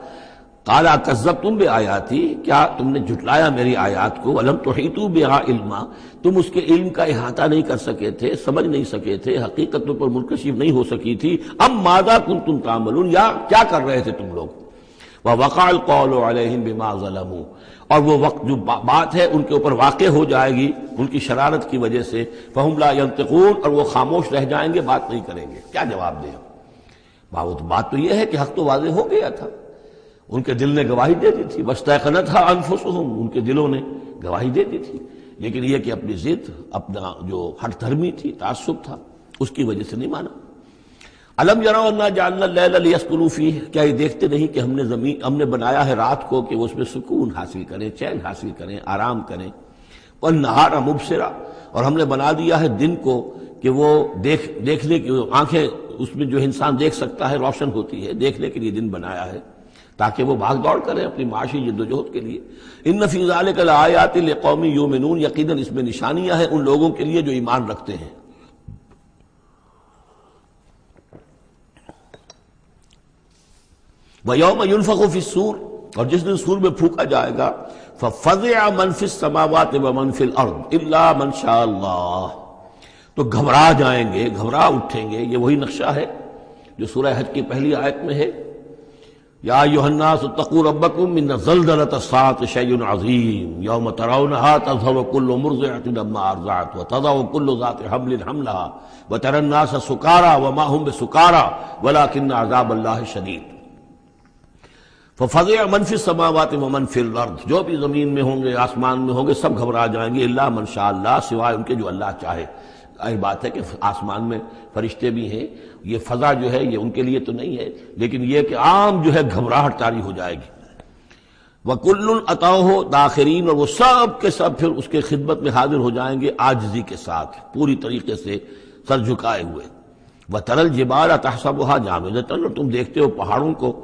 Speaker 1: قال کذبتم بآیاتی، کیا تم نے جھٹلایا میری آیات کو. ولم تحیطوا بہا علما، تم اس کے علم کا احاطہ نہیں کر سکے تھے، سمجھ نہیں سکے تھے، حقیقت پر منکشف نہیں ہو سکی تھی. ام ماذا کنتم تعملون، یا کیا کر رہے تھے تم لوگ. ووقع القول علیہم بما ظلموا، اور وہ وقت جو بات ہے ان کے اوپر واقع ہو جائے گی ان کی شرارت کی وجہ سے. فہم لا ینطقون، اور وہ خاموش رہ جائیں گے، بات نہیں کریں گے. کیا جواب دیں؟ بات تو یہ ہے کہ حق تو واضح ہو گیا تھا، ان کے دل نے گواہی دے دی تھی. واستيقنتها انفسهم، ان کے دلوں نے گواہی دے دی تھی، لیکن یہ کہ اپنی ضد، اپنا جو ہٹ دھرمی تھی، تعصب تھا، اس کی وجہ سے نہیں مانا. الم یروا انا جعلنا اللیل لیسکنوا فیہ، کیا یہ دیکھتے نہیں کہ ہم نے بنایا ہے رات کو کہ وہ اس میں سکون حاصل کریں، چین حاصل کریں، آرام کریں. والنہار مبصرا، اور ہم نے بنا دیا ہے دن کو کہ وہ دیکھنے کی آنکھیں، اس میں جو انسان دیکھ سکتا ہے روشن ہوتی ہے، دیکھنے کے لیے دن بنایا ہے تاکہ وہ بھاگ دوڑ کریں اپنی معاشی جدوجہد کے لیے. ان فی ذلک لآیات لقوم یؤمنون، یقیناً اس میں نشانیاں ہیں ان لوگوں کے لیے جو ایمان رکھتے ہیں. وَيَوْمَ يُنفَخُ فِي الصُّورِ، اور جس دن سور میں پھونکا جائے گا، فَفَزِعَ مَنْ فِي السَّمَاوَاتِ وَمَنْ فِي الْأَرْضِ إِلَّا مَنْ شَاءَ اللَّهُ، تو گھبرا جائیں گے، گھبرا اٹھیں گے. یہ وہی نقشہ ہے جو سورہ حج کی پہلی آیت میں ہے. یا ایھا الناس اتقوا ربکم ان زلزلۃ الساعۃ شیء عظیم یوم ترونها تذهل كل مرضعۃ عما ارضعت وتضع كل ذات حمل حملها وترى الناس سکارى وما هم بسکارى ولكن عذاب اللہ شدید ففزع من فی السماوات ومن فی الارض، جو بھی زمین میں ہوں گے آسمان میں ہوں گے سب گھبرا جائیں گے، الا من شاء اللہ، سوائے ان کے جو اللہ چاہے۔ ظاہر بات ہے کہ آسمان میں فرشتے بھی ہیں، یہ فضا جو ہے یہ ان کے لیے تو نہیں ہے، لیکن یہ کہ عام جو ہے گھبراہٹ طاری ہو جائے گی۔ وَكُلٌّ أَتَوْهُ دَاخِرِينَ، اور وہ سب کے سب پھر اس کے خدمت میں حاضر ہو جائیں گے عاجزی کے ساتھ، پوری طریقے سے سر جھکائے ہوئے۔ وَتَرَى الْجِبَالَ تَحْسَبُهَا جَامِدَةً، اور تم دیکھتے ہو پہاڑوں کو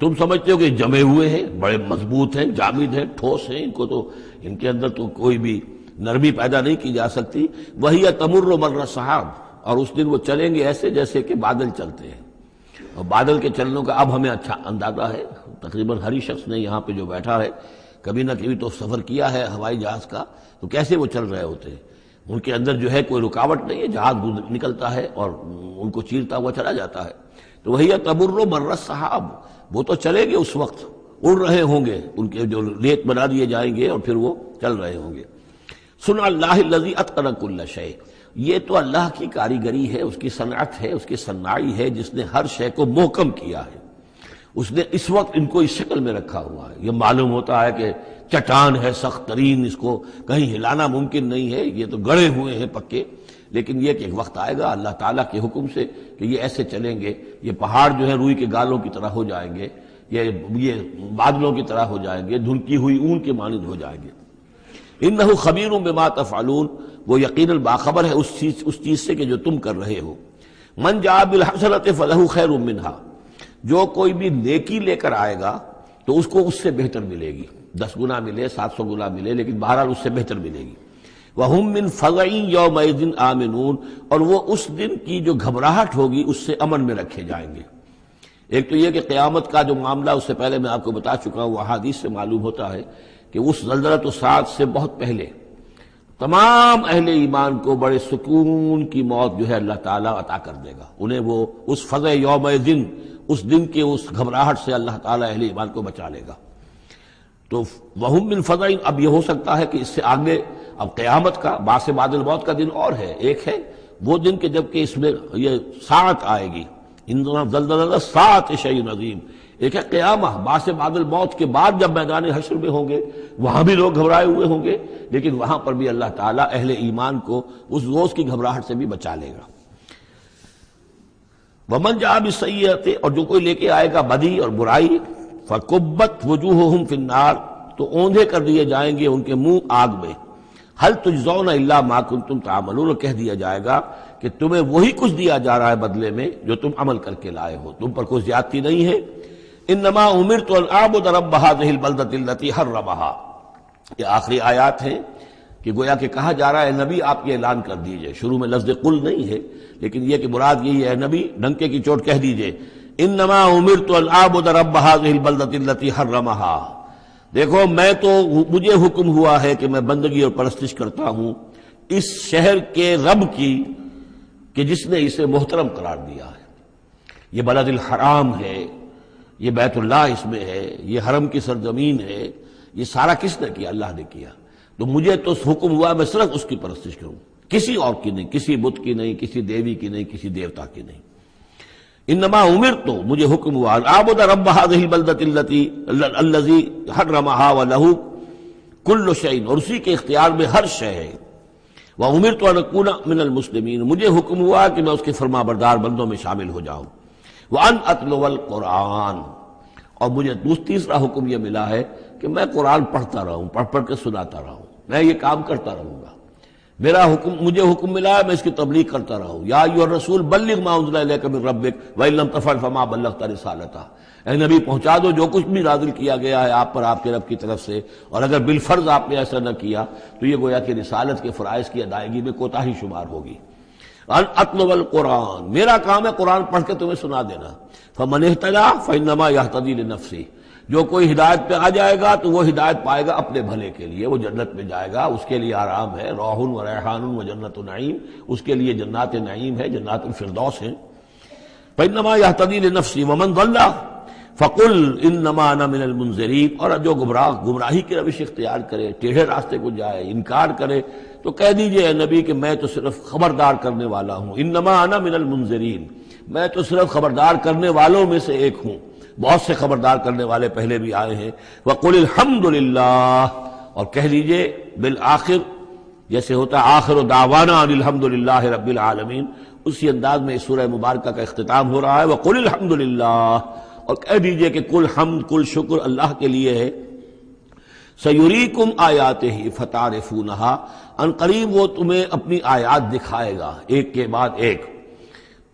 Speaker 1: تم سمجھتے ہو کہ جمے ہوئے ہیں، بڑے مضبوط ہیں، جامد ہیں، ٹھوس ہیں، ان کو تو ان کے اندر تو کوئی بھی نرمی پیدا نہیں کی جا سکتی۔ وَهِيَ تَمُرُّ مَرَّ السَّحَابِ، اور اس دن وہ چلیں گے ایسے جیسے کہ بادل چلتے ہیں، اور بادل کے چلنے کا اب ہمیں اچھا اندازہ ہے، تقریباً ہر ہی شخص نے یہاں پہ جو بیٹھا ہے کبھی نہ کبھی تو سفر کیا ہے ہوائی جہاز کا، تو کیسے وہ چل رہے ہوتے ہیں، ان کے اندر جو ہے کوئی رکاوٹ نہیں ہے، جہاز نکلتا ہے اور ان کو چیرتا ہوا چلا جاتا ہے۔ تو وہی تمر مر السحاب، وہ تو چلیں گے اس وقت، اڑ رہے ہوں گے، ان کے جو ریت بنا دیے جائیں گے اور پھر وہ چل رہے ہوں گے۔ صنع اللہ الذی اتقن کل شیء، یہ تو اللہ کی کاریگری ہے، اس کی صنعت ہے، اس کی صنائی ہے، جس نے ہر شے کو محکم کیا ہے۔ اس نے اس وقت ان کو اس شکل میں رکھا ہوا ہے۔ یہ معلوم ہوتا ہے کہ چٹان ہے سخت ترین، اس کو کہیں ہلانا ممکن نہیں ہے، یہ تو گڑے ہوئے ہیں پکے، لیکن یہ کہ ایک وقت آئے گا اللہ تعالیٰ کے حکم سے کہ یہ ایسے چلیں گے، یہ پہاڑ جو ہے روئی کے گالوں کی طرح ہو جائیں گے، یہ بادلوں کی طرح ہو جائیں گے، دھنکی ہوئی اون کے مانند ہو جائیں گے۔ انہ خبیر بما تفعلون، وہ یقیناً باخبر ہے اس چیز سے کہ جو تم کر رہے ہو۔ من جاء بالحسنۃ فلہ خیر منہا، جو کوئی بھی نیکی لے کر آئے گا تو اس کو اس سے بہتر ملے گی، 10 گنا ملے، 700 گنا ملے، لیکن بہرحال اس سے بہتر ملے گی۔ وَهُم مِّن فَزَعٍ يَوْمَئِذٍ آمِنُونَ، اور وہ اس دن کی جو گھبراہٹ ہوگی اس سے امن میں رکھے جائیں گے۔ ایک تو یہ کہ قیامت کا جو معاملہ اس سے پہلے میں آپ کو بتا چکا ہوں، وہ احادیث سے معلوم ہوتا ہے کہ اس زلزلۃ الساعۃ سے بہت پہلے تمام اہل ایمان کو بڑے سکون کی موت جو ہے اللہ تعالیٰ عطا کر دے گا، انہیں وہ اس فزع یومئذ، اس دن کے اس گھبراہٹ سے اللہ تعالیٰ اہل ایمان کو بچا لے گا۔ تو وَهُم مِّن فَزَعٍ، اب یہ ہو سکتا ہے کہ اس سے آگے اب قیامت کا بعث بعد الموت کا دن اور ہے، ایک ہے وہ دن کہ جب کہ اس میں یہ ساعت آئے گی، اِنَّ زَلْزَلَةَ السَّاعَةِ شَیْءٌ عَظِیمٌ، ایک ہے قیامہ، بعث بعد الموت کے بعد جب میدان حشر میں ہوں گے وہاں بھی لوگ گھبرائے ہوئے ہوں گے، لیکن وہاں پر بھی اللہ تعالیٰ اہل ایمان کو اس روز کی گھبراہٹ سے بھی بچا لے گا۔ وَمَنْ جَاءَ بِالسَّیِّئَةِ، اور جو کوئی لے کے آئے گا بدی اور برائی، فَكُبَّتْ وُجُوهُهُمْ فِي النَّارِ، تو اوندھے کر دیے جائیں گے ان کے منہ آگ میں۔ هَلْ تُجْزَوْنَ إِلَّا مَا كُنتُمْ تَعْمَلُونَ، اور کہہ دیا جائے گا کہ تمہیں وہی کچھ دیا جا رہا ہے بدلے میں جو تم عمل کر کے لائے ہو، تم پر کوئی زیادتی نہیں ہے۔ انما امرت ان اعبد رب هذه البلدة التي حرمها، یہ آخری آیات ہیں کہ گویا کہ کہا جا رہا ہے نبی آپ یہ اعلان کر دیجئے، شروع میں لفظ قل نہیں ہے لیکن یہ کہ مراد یہی ہے نبی ڈنکے کی چوٹ کہہ دیجئے، انما امرت ان اعبد رب هذه البلدة التي حرمها، دیکھو میں تو مجھے حکم ہوا ہے کہ میں بندگی اور پرستش کرتا ہوں اس شہر کے رب کی کہ جس نے اسے محترم قرار دیا ہے۔ یہ بلد الحرام ہے، یہ بیت اللہ اس میں ہے، یہ حرم کی سرزمین ہے، یہ سارا کس نے کیا؟ اللہ نے کیا۔ تو مجھے تو حکم ہوا میں صرف اس کی پرستش کروں، کسی اور کی نہیں، کسی بت کی نہیں، کسی دیوی کی نہیں، کسی دیوتا کی نہیں۔ انما امرت، مجھے حکم ہوا اعبد رب هذه البلدة الذي حرمها وله كل شيء، اور اسی کے اختیار میں ہر شے ہے۔ وامرت ان اكون من المسلمین، مجھے حکم ہوا کہ میں اس کے فرما بردار بندوں میں شامل ہو جاؤں۔ وان اتلو القرآن، اور مجھے تیسرا حکم یہ ملا ہے کہ میں قرآن پڑھتا رہوں، پڑھ پڑھ کے سناتا رہوں، میں یہ کام کرتا رہوں گا۔ میرا حکم، مجھے حکم ملا ہے میں اس کی تبلیغ کرتا رہوں۔ یا ایھا الرسول بلغ ما انزل الیک من ربک وان لم تفعل فما بلغت رسالتہ، اے نبی پہنچا دو جو کچھ بھی نازل کیا گیا ہے آپ پر آپ کے رب کی طرف سے، اور اگر بالفرض آپ نے ایسا نہ کیا تو یہ گویا کہ رسالت کے فرائض کی ادائیگی میں کوتاہی شمار ہوگی۔ ان اتلو القرآن، میرا کام ہے قرآن پڑھ کے تمہیں سنا دینا۔ فمن اہتدی فانما یہتدی لنفسہ، جو کوئی ہدایت پہ آ جائے گا تو وہ ہدایت پائے گا اپنے بھلے کے لیے، وہ جنت میں جائے گا، اس کے لیے آرام ہے، روح و ریحان و جنت نعیم، اس کے لیے جنات نعیم ہے، جنات الفردوس ہیں۔ فانما یہتدی لنفسہ ومن ضل فقل انما انا من المنذرین، اور جو گمراہی کی روش اختیار کرے، ٹیڑھے راستے کو جائے، انکار کرے، تو کہہ دیجئے اے نبی کہ میں تو صرف خبردار کرنے والا ہوں، انما انا من المنذرین، میں تو صرف خبردار کرنے والوں میں سے ایک ہوں، بہت سے خبردار کرنے والے پہلے بھی آئے ہیں۔ وقل الحمدللہ، اور کہہ دیجئے بالآخر، جیسے ہوتا ہے آخر دعوانا ان الحمدللہ رب العالمین، اسی انداز میں اس سورہ مبارکہ کا اختتام ہو رہا ہے، وقل الحمدللہ، اور کہہ دیجئے کہ کل حمد کل شکر اللہ کے لیے ہے۔ سیریکم آیاتہ فتعرفونہا، ان قریب وہ تمہیں اپنی آیات دکھائے گا ایک کے بعد ایک،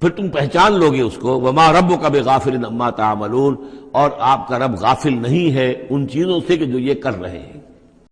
Speaker 1: پھر تم پہچان لوگے اس کو۔ وما ربک بغافل عما تعملون، اور آپ کا رب غافل نہیں ہے ان چیزوں سے کہ جو یہ کر رہے ہیں۔